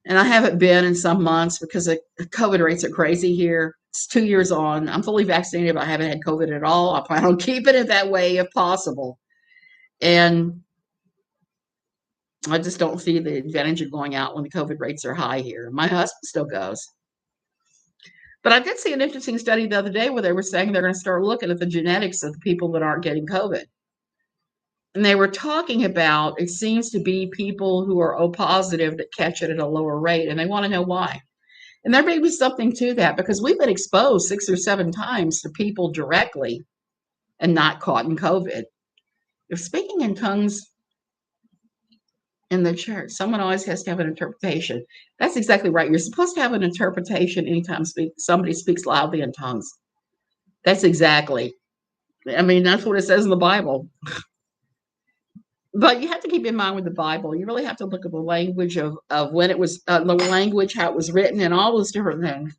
And I haven't been in some months because the COVID rates are crazy here. It's 2 years on. I'm fully vaccinated, but I haven't had COVID at all. I plan on keeping it that way if possible. And I just don't see the advantage of going out when the COVID rates are high here. My husband still goes. But I did see an interesting study the other day where they were saying they're going to start looking at the genetics of the people that aren't getting COVID. And they were talking about it seems to be people who are O positive that catch it at a lower rate, and they want to know why. And there may be something to that because we've been exposed 6 or 7 times to people directly and not caught in COVID. If speaking in tongues in the church, someone always has to have an interpretation. That's exactly right. You're supposed to have an interpretation anytime somebody speaks loudly in tongues. That's exactly. I mean, that's what it says in the Bible. But you have to keep in mind with the Bible, you really have to look at the language of when it was, the language, how it was written, and all those different things.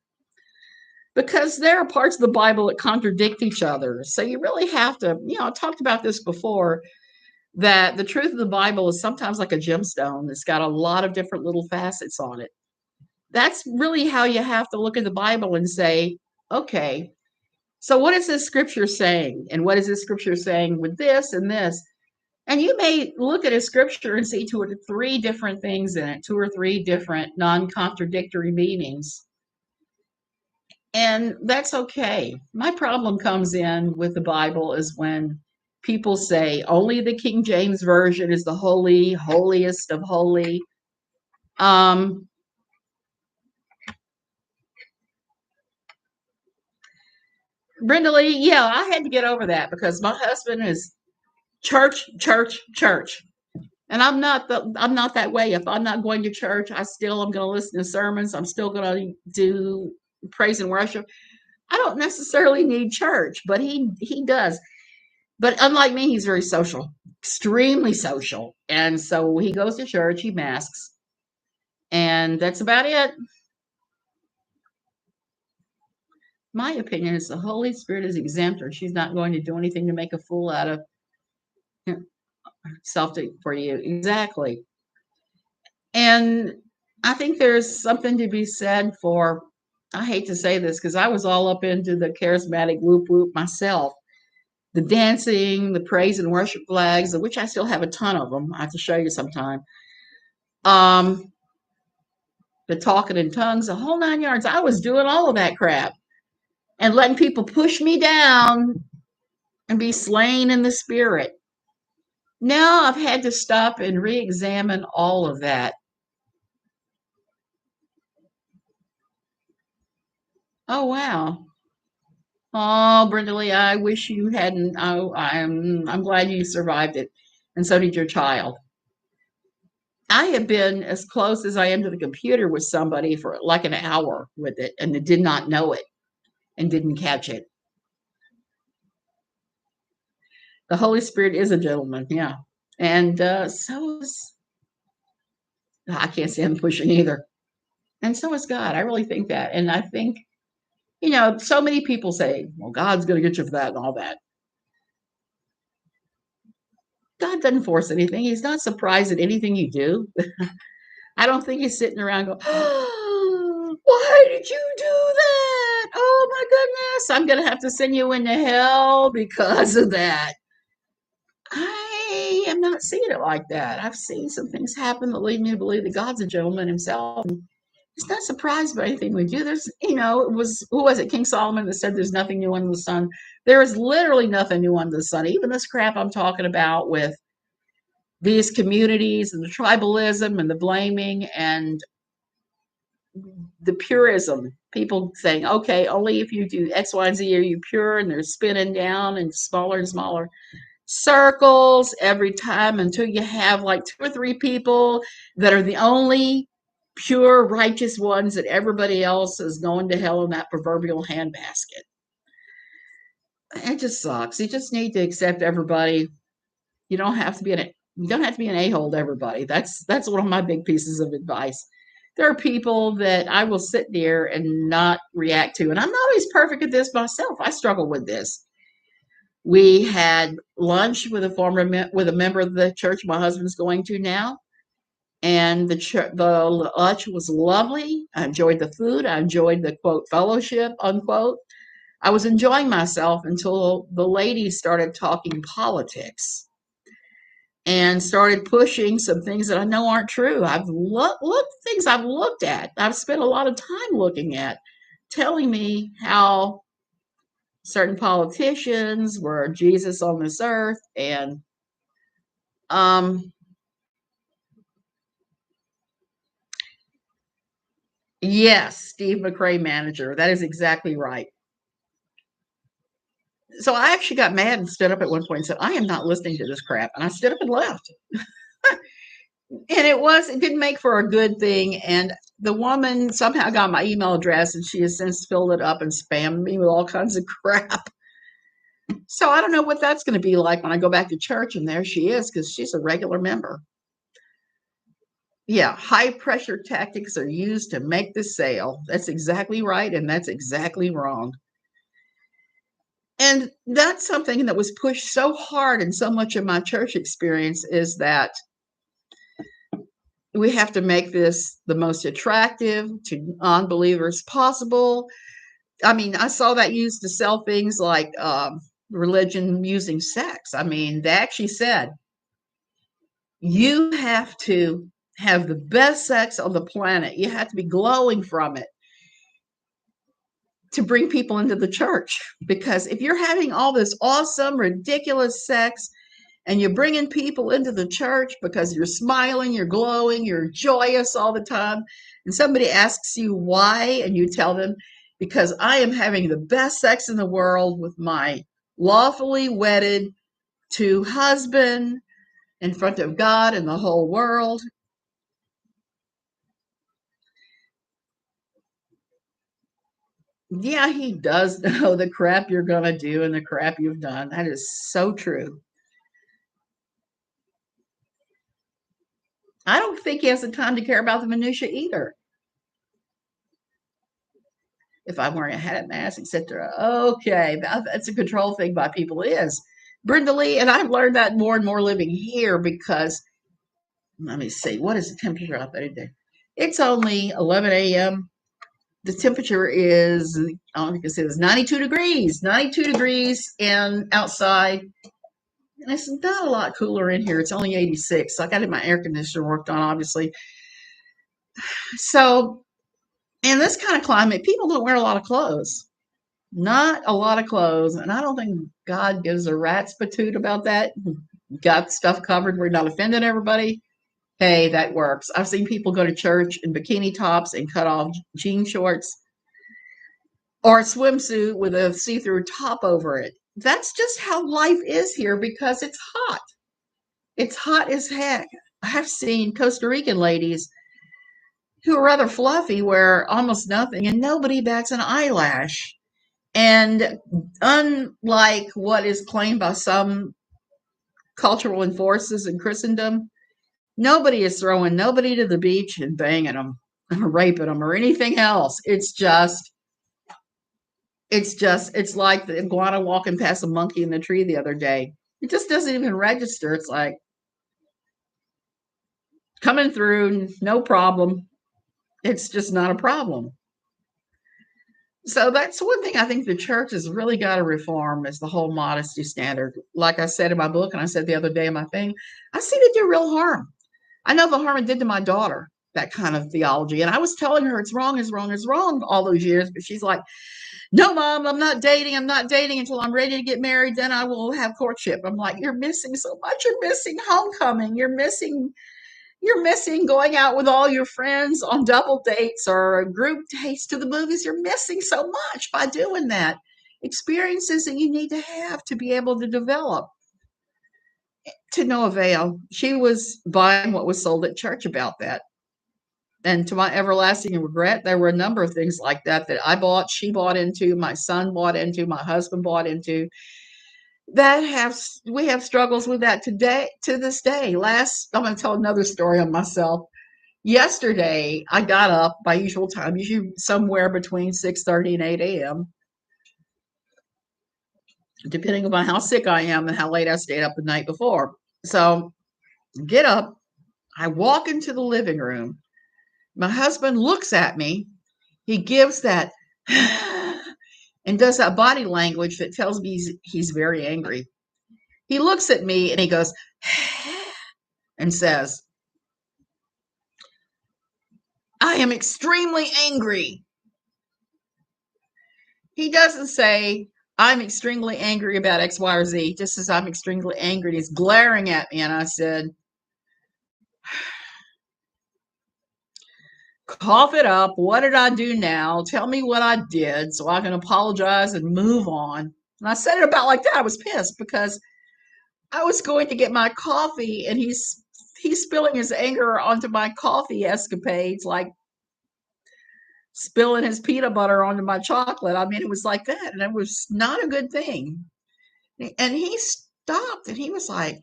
Because there are parts of the Bible that contradict each other. So you really have to, I talked about this before, that the truth of the Bible is sometimes like a gemstone that's got a lot of different little facets on it. That's really how you have to look at the Bible and say, okay, so what is this scripture saying? And what is this scripture saying with this and this? And you may look at a scripture and see 2 or 3 different things in it, 2 or 3 different non-contradictory meanings. And that's okay. My problem comes in with the Bible is when people say only the King James Version is the holiest of holy. Brenda Lee, yeah, I had to get over that because my husband is church, church, church. And I'm not that way. If I'm not going to church, I'm going to listen to sermons. I'm still going to do praise and worship. I don't necessarily need church, but he does. But unlike me, he's very social, extremely social. And so he goes to church, he masks, and that's about it. My opinion is the Holy Spirit is exempt, or she's not going to do anything to make a fool out of herself for you. Exactly. And I think there's something to be said for, I hate to say this because I was all up into the charismatic whoop whoop myself. The dancing, the praise and worship flags, of which I still have a ton of them. I have to show you sometime. The talking in tongues, the whole 9 yards. I was doing all of that crap and letting people push me down and be slain in the spirit. Now I've had to stop and re-examine all of that. Oh, wow. Oh, Brenda Lee, I wish you hadn't. Oh, I'm glad you survived it. And so did your child. I have been as close as I am to the computer with somebody for like an hour with it and they did not know it and didn't catch it. The Holy Spirit is a gentleman, yeah. And so is, I can't see him pushing either. And so is God. I really think that. And I think, so many people say, well, God's going to get you for that and all that. God doesn't force anything. He's not surprised at anything you do. I don't think he's sitting around going, oh, why did you do that? Oh my goodness, I'm going to have to send you into hell because of that. I am not seeing it like that. I've seen some things happen that lead me to believe that God's a gentleman himself. He's not surprised by anything we do. There's, it was, who was it? King Solomon that said there's nothing new under the sun. There is literally nothing new under the sun. Even this crap I'm talking about with these communities and the tribalism and the blaming and the purism. People saying, okay, only if you do X, Y, and Z are you pure, and they're spinning down in smaller and smaller circles every time until you have like 2 or 3 people that are the only pure, righteous ones, that everybody else is going to hell in that proverbial handbasket. It just sucks. You just need to accept everybody. You don't have to be an a-hole to everybody. That's one of my big pieces of advice. There are people that I will sit there and not react to, and I'm not always perfect at this myself. I struggle with this. We had lunch with a member of the church my husband's going to now, and the lunch was lovely. I enjoyed the food. I enjoyed the quote fellowship unquote. I was enjoying myself until the ladies started talking politics and started pushing some things that I know aren't true. I've looked things I've looked at. I've spent a lot of time looking at, telling me how certain politicians were Jesus on this earth, and um, yes, Steve McRae manager. That is exactly right. So I actually got mad and stood up at one point and said, I am not listening to this crap. And I stood up and left. And it didn't make for a good thing. And the woman somehow got my email address, and she has since filled it up and spammed me with all kinds of crap. So I don't know what that's going to be like when I go back to church, and there she is, because she's a regular member. Yeah, high pressure tactics are used to make the sale. That's exactly right, and that's exactly wrong. And that's something that was pushed so hard in so much of my church experience, is that we have to make this the most attractive to unbelievers possible. I mean, I saw that used to sell things like religion using sex. I mean, they actually said, you have to have the best sex on the planet. You have to be glowing from it to bring people into the church. Because if you're having all this awesome, ridiculous sex and you're bringing people into the church because you're smiling, you're glowing, you're joyous all the time, and somebody asks you why, and you tell them, because I am having the best sex in the world with my lawfully wedded to husband in front of God and the whole world. Yeah, he does know the crap you're going to do and the crap you've done. That is so true. I don't think he has the time to care about the minutia either. If I'm wearing a hat and mask, etc. Okay, that's a control thing by people. It is. Brenda Lee, and I've learned that more and more living here, because let me see, what is the temperature out there today? It's only 11 a.m. The temperature is, I don't know if you can see this, 92 degrees, 92 degrees and outside. And it's not a lot cooler in here. It's only 86. So I got my air conditioner worked on, obviously. So in this kind of climate, people don't wear a lot of clothes. Not a lot of clothes. And I don't think God gives a rat's patoot about that. Got stuff covered. We're not offending everybody. Hey, that works. I've seen people go to church in bikini tops and cut off jean shorts, or a swimsuit with a see-through top over it. That's just how life is here, because it's hot. It's hot as heck. I've seen Costa Rican ladies who are rather fluffy wear almost nothing, and nobody bats an eyelash. And unlike what is claimed by some cultural enforcers in Christendom, nobody is throwing nobody to the beach and banging them or raping them or anything else. It's like the iguana walking past a monkey in the tree the other day. It just doesn't even register. It's like, coming through, no problem. It's just not a problem. So that's one thing I think the church has really got to reform is the whole modesty standard. Like I said in my book, and I said the other day in my thing, I see it do real harm. I know the harm it did to my daughter, that kind of theology. And I was telling her it's wrong, it's wrong, it's wrong all those years. But she's like, no, mom, I'm not dating. I'm not dating until I'm ready to get married. Then I will have courtship. I'm like, you're missing so much. You're missing homecoming. You're missing going out with all your friends on double dates or group dates to the movies. You're missing so much by doing that. Experiences that you need to have to be able to develop. To no avail. She was buying what was sold at church about that. And to my everlasting regret, there were a number of things like that that I bought, she bought into, my son bought into, my husband bought into. That have we have struggles with that today to this day. I'm going to tell another story on myself. Yesterday, I got up by usual time, usually somewhere between 6:30 and 8 a.m., depending upon how sick I am and how late I stayed up the night before. So get up, I walk into the living room. My husband looks at me. He gives that and does that body language that tells me he's very angry. He looks at me and he goes and says, I am extremely angry. He doesn't say, I'm extremely angry about X, Y, or Z. Just as I'm extremely angry. And he's glaring at me. And I said, cough it up. What did I do now? Tell me what I did so I can apologize and move on. And I said it about like that. I was pissed because I was going to get my coffee and he's spilling his anger onto my coffee escapades, like spilling his peanut butter onto my chocolate. I mean, it was like that. And it was not a good thing. And he stopped and he was like,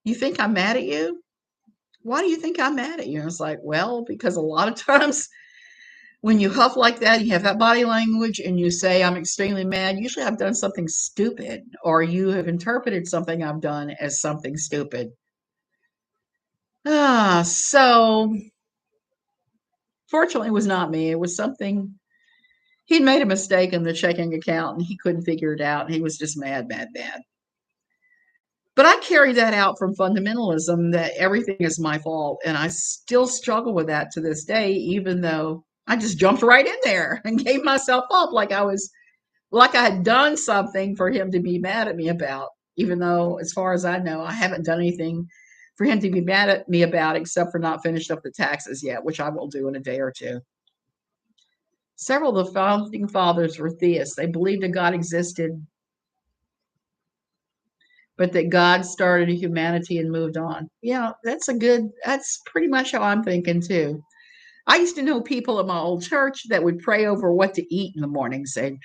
you think I'm mad at you? Why do you think I'm mad at you? And it's like, well, because a lot of times when you huff like that, you have that body language and you say, I'm extremely mad, usually I've done something stupid or you have interpreted something I've done as something stupid. So fortunately, it was not me. It was something he'd made a mistake in the checking account and he couldn't figure it out. And he was just mad, mad, mad. But I carry that out from fundamentalism that everything is my fault. And I still struggle with that to this day, even though I just jumped right in there and gave myself up like I had done something for him to be mad at me about, even though, as far as I know, I haven't done anything for him to be mad at me about except for not finished up the taxes yet, which I will do in a day or two. Several of the founding fathers were theists. They believed that God existed, but that God started humanity and moved on. Yeah, that's pretty much how I'm thinking too. I used to know people in my old church that would pray over what to eat in the morning, saying,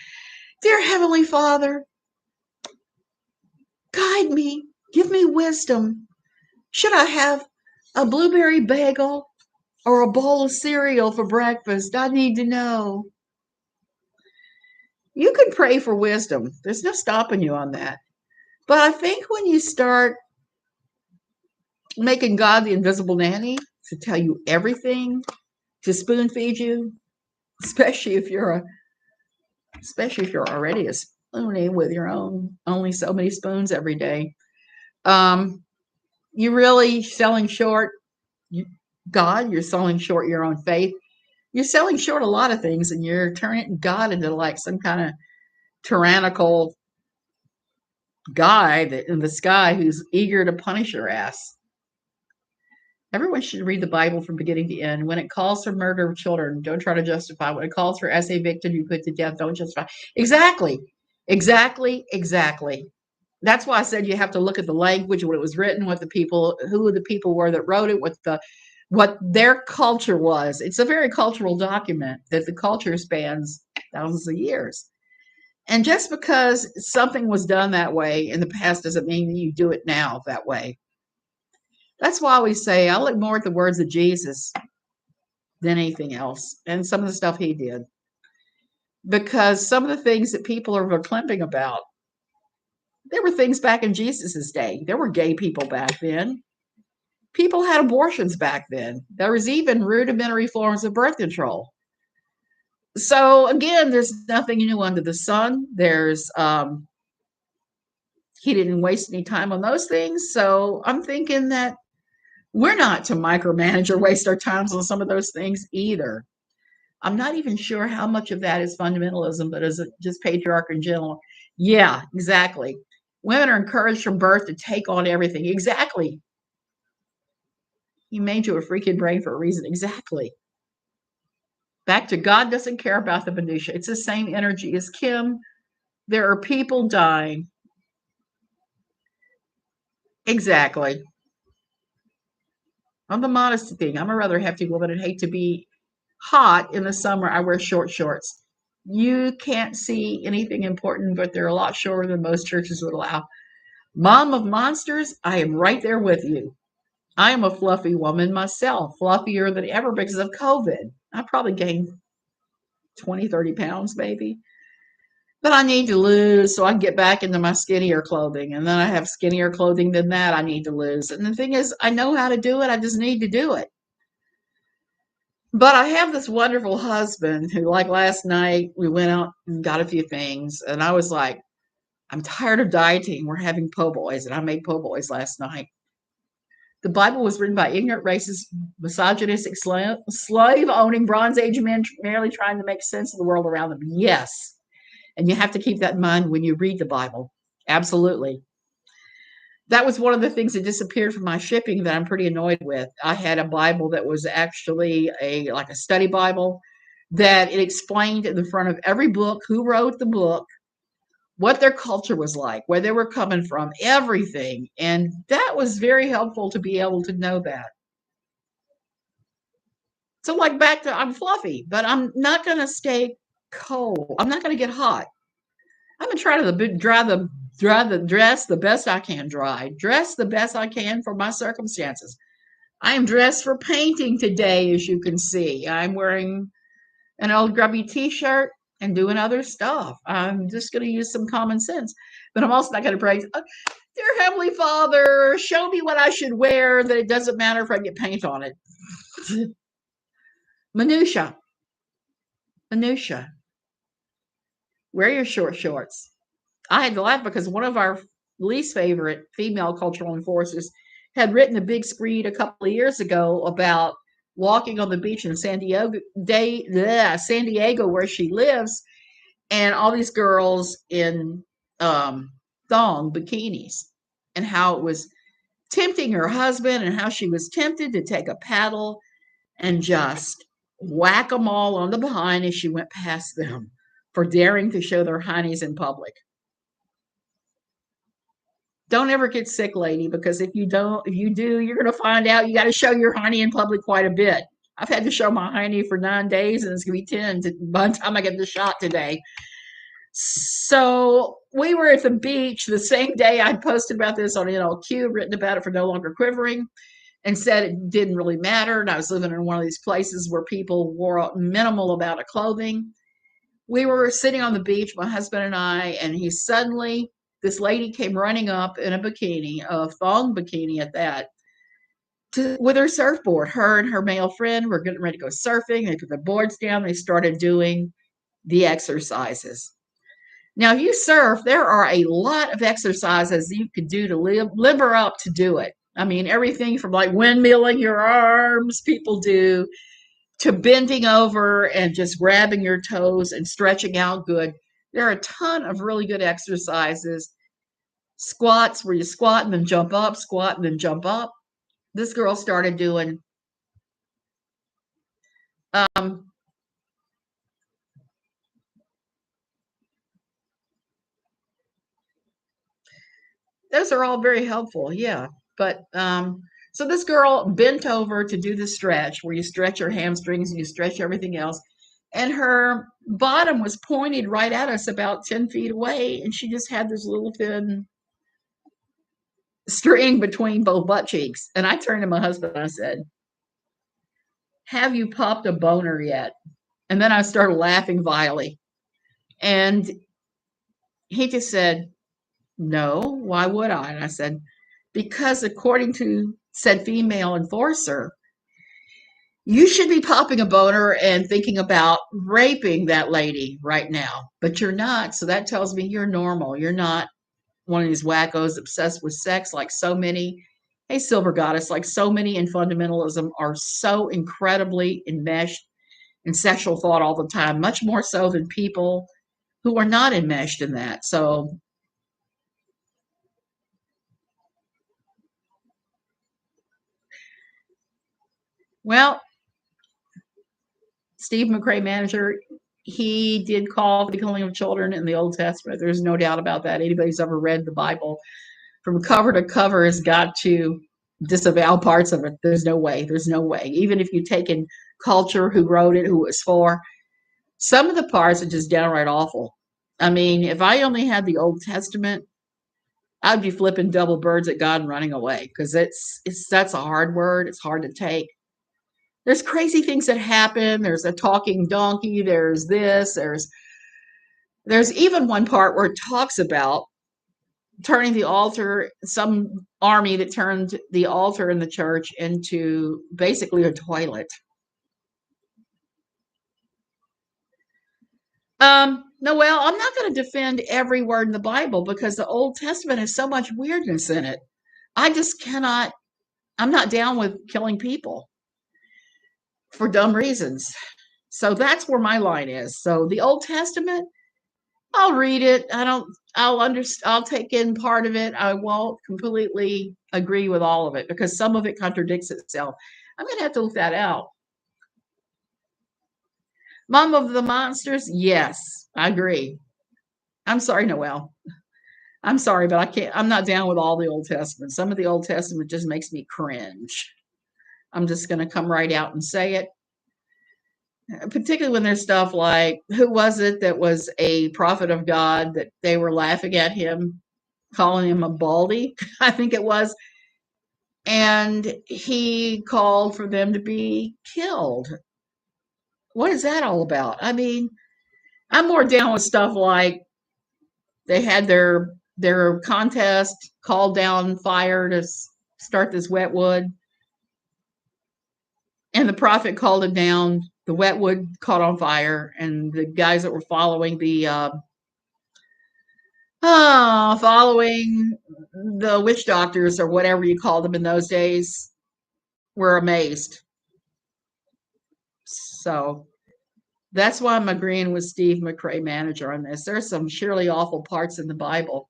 Dear Heavenly Father, guide me, give me wisdom. Should I have a blueberry bagel or a bowl of cereal for breakfast? I need to know. You can pray for wisdom. There's no stopping you on that. But I think when you start making God the invisible nanny to tell you everything, to spoon feed you, especially if you're already a spoonie with your own only so many spoons every day, you're really selling short God. You're selling short your own faith. You're selling short a lot of things, and you're turning God into like some kind of tyrannical guy that in the sky who's eager to punish your ass. Everyone should read the Bible from beginning to end. When it calls for murder of children, don't try to justify. When it calls for as a victim you put to death, don't justify. Exactly. Exactly. Exactly. That's why I said you have to look at the language, when it was written, who the people were that wrote it, what their culture was. It's a very cultural document that the culture spans thousands of years. And just because something was done that way in the past doesn't mean you do it now that way. That's why we say I look more at the words of Jesus than anything else, and some of the stuff he did. Because some of the things that people are verklempt about, there were things back in Jesus's day. There were gay people back then. People had abortions back then. There was even rudimentary forms of birth control. So again, there's nothing new under the sun. There's he didn't waste any time on those things. So I'm thinking that we're not to micromanage or waste our times on some of those things either. I'm not even sure how much of that is fundamentalism, but is it just patriarch in general? Yeah, exactly. Women are encouraged from birth to take on everything. Exactly. He made you a freaking brain for a reason. Exactly. Back to God doesn't care about the minutia. It's the same energy as Kim. There are people dying. Exactly. On the modesty thing, I'm a rather hefty woman and hate to be hot in the summer. I wear short shorts. You can't see anything important, but they're a lot shorter than most churches would allow. Mom of monsters, I am right there with you. I am a fluffy woman myself, fluffier than ever because of COVID. I probably gained 20, 30 pounds, maybe. But I need to lose so I can get back into my skinnier clothing. And then I have skinnier clothing than that I need to lose. And the thing is, I know how to do it. I just need to do it. But I have this wonderful husband who, like last night, we went out and got a few things. And I was like, I'm tired of dieting. We're having po' boys. And I made po' boys last night. The Bible was written by ignorant, racist, misogynistic, slave owning Bronze Age men merely trying to make sense of the world around them. Yes. And you have to keep that in mind when you read the Bible. Absolutely. That was one of the things that disappeared from my shipping that I'm pretty annoyed with. I had a Bible that was actually a study Bible that it explained in the front of every book who wrote the book, what their culture was like, where they were coming from, everything. And that was very helpful to be able to know that. So, like back to I'm fluffy, but I'm not going to stay cold. I'm not going to get hot. I'm going to try to dry the dress the best I can dress the best I can for my circumstances. I am dressed for painting today, as you can see. I'm wearing an old grubby t-shirt and doing other stuff. I'm just going to use some common sense, but I'm also not going to pray, dear Heavenly Father, show me what I should wear that it doesn't matter if I get paint on it. Minutia. Minutia. Wear your short shorts. I had to laugh because one of our least favorite female cultural enforcers had written a big screed a couple of years ago about walking on the beach in San Diego, where she lives, and all these girls in thong bikinis, and how it was tempting her husband, and how she was tempted to take a paddle and just whack them all on the behind as she went past them for daring to show their heinies in public. Don't ever get sick, lady, because if you do, you're going to find out you got to show your hiney in public quite a bit. I've had to show my hiney for 9 days, and it's going to be 10 by the time I get the shot today. So we were at the beach the same day I posted about this on NLQ, written about it for No Longer Quivering, and said it didn't really matter. And I was living in one of these places where people wore a minimal amount of clothing. We were sitting on the beach, my husband and I, and this lady came running up in a bikini, a thong bikini at that, with her surfboard. Her and her male friend were getting ready to go surfing. They put the boards down. They started doing the exercises. Now, if you surf, there are a lot of exercises you could do to limber up to do it. I mean, everything from like windmilling your arms, people do, to bending over and just grabbing your toes and stretching out good. There are a ton of really good exercises. Squats where you squat and then jump up, squat and then jump up. This girl started doing those are all very helpful, yeah. But so this girl bent over to do the stretch where you stretch your hamstrings and you stretch everything else. And her bottom was pointed right at us about 10 feet away. And she just had this little thin string between both butt cheeks. And I turned to my husband and I said, have you popped a boner yet? And then I started laughing vilely. And he just said, no, why would I? And I said, because according to said female enforcer, you should be popping a boner and thinking about raping that lady right now, but you're not. So that tells me you're normal. You're not one of these wackos obsessed with sex like so many. Hey, Silver Goddess, like so many in fundamentalism are so incredibly enmeshed in sexual thought all the time, much more so than people who are not enmeshed in that. So, well, Steve McCrae, manager, he did call for the killing of children in the Old Testament. There's no doubt about that. Anybody who's ever read the Bible from cover to cover has got to disavow parts of it. There's no way. There's no way. Even if you take in culture, who wrote it, who it was for, some of the parts are just downright awful. I mean, if I only had the Old Testament, I'd be flipping double birds at God and running away because it's that's a hard word. It's hard to take. There's crazy things that happen. There's a talking donkey. There's this. There's even one part where it talks about turning the altar, some army that turned the altar in the church into basically a toilet. Noelle, I'm not going to defend every word in the Bible because the Old Testament has so much weirdness in it. I just cannot, I'm not down with killing people for dumb reasons. So that's where my line is. So the Old Testament, I'll read it. I'll take in part of it. I won't completely agree with all of it because some of it contradicts itself. I'm going to have to look that out. Mom of the Monsters, yes, I agree. I'm sorry, Noelle. I'm sorry, but I can't. I'm not down with all the Old Testament. Some of the Old Testament just makes me cringe. I'm just going to come right out and say it. Particularly when there's stuff like, who was it that was a prophet of God that they were laughing at him, calling him a baldy? I think it was. And he called for them to be killed. What is that all about? I mean, I'm more down with stuff like they had their contest, called down fire to start this wetwood, and the prophet called it down. The wetwood caught on fire, and the guys that were following the witch doctors or whatever you called them in those days were amazed. So that's why I'm agreeing with Steve McCrae, manager, on this. There's some surely awful parts in the Bible.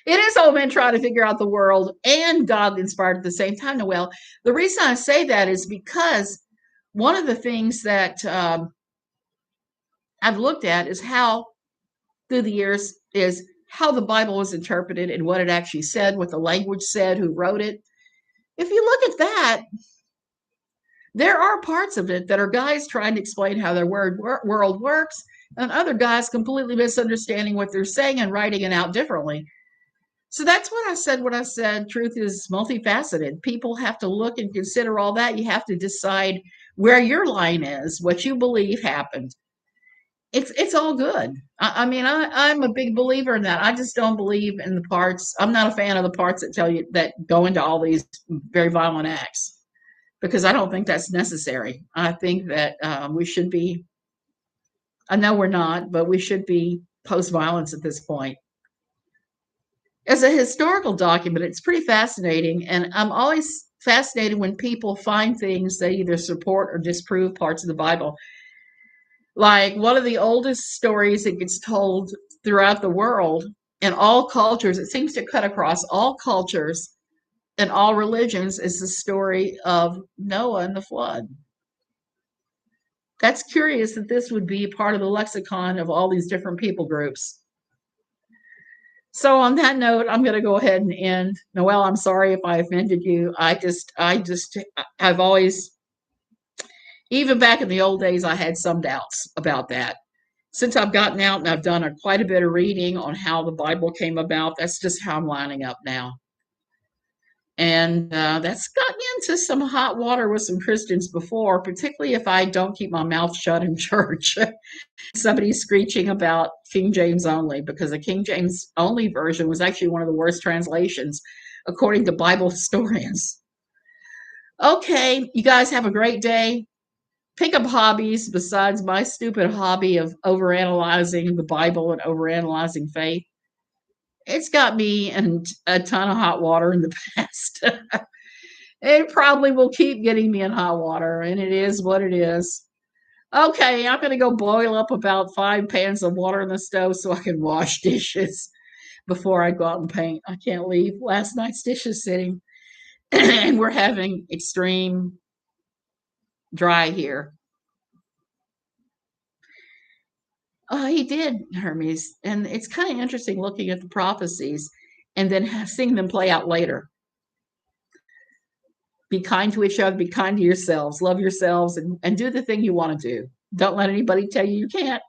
It is old men trying to figure out the world and God inspired at the same time, Noelle. The reason I say that is because one of the things that I've looked at is how, through the years, is how the Bible was interpreted and what it actually said, what the language said, who wrote it. If you look at that, there are parts of it that are guys trying to explain how their world works, and other guys completely misunderstanding what they're saying and writing it out differently. So that's what I said when I said truth is multifaceted. People have to look and consider all that. You have to decide where your line is, what you believe happened. It's all good. I mean, I'm a big believer in that. I just don't believe in the parts. I'm not a fan of the parts that tell you that go into all these very violent acts because I don't think that's necessary. I think that we should be, I know we're not, but we should be post-violence at this point. As a historical document, it's pretty fascinating. And I'm always fascinated when people find things that either support or disprove parts of the Bible. Like one of the oldest stories that gets told throughout the world in all cultures, it seems to cut across all cultures and all religions, is the story of Noah and the flood. That's curious that this would be part of the lexicon of all these different people groups. So on that note, I'm going to go ahead and end. Noelle, I'm sorry if I offended you. I've always, even back in the old days, I had some doubts about that. Since I've gotten out and I've done quite a bit of reading on how the Bible came about, that's just how I'm lining up now. And that's gotten into some hot water with some Christians before, particularly if I don't keep my mouth shut in church. Somebody's screeching about King James only, because the King James only version was actually one of the worst translations, according to Bible historians. Okay, you guys have a great day. Pick up hobbies besides my stupid hobby of overanalyzing the Bible and overanalyzing faith. It's got me in a ton of hot water in the past. It probably will keep getting me in hot water, and it is what it is. Okay, I'm going to go boil up about 5 pans of water in the stove so I can wash dishes before I go out and paint. I can't leave last night's dishes sitting, and we're having extreme dry here. He did, Hermes, and it's kind of interesting looking at the prophecies and then seeing them play out later. Be kind to each other, be kind to yourselves, love yourselves, and do the thing you want to do. Don't let anybody tell you you can't.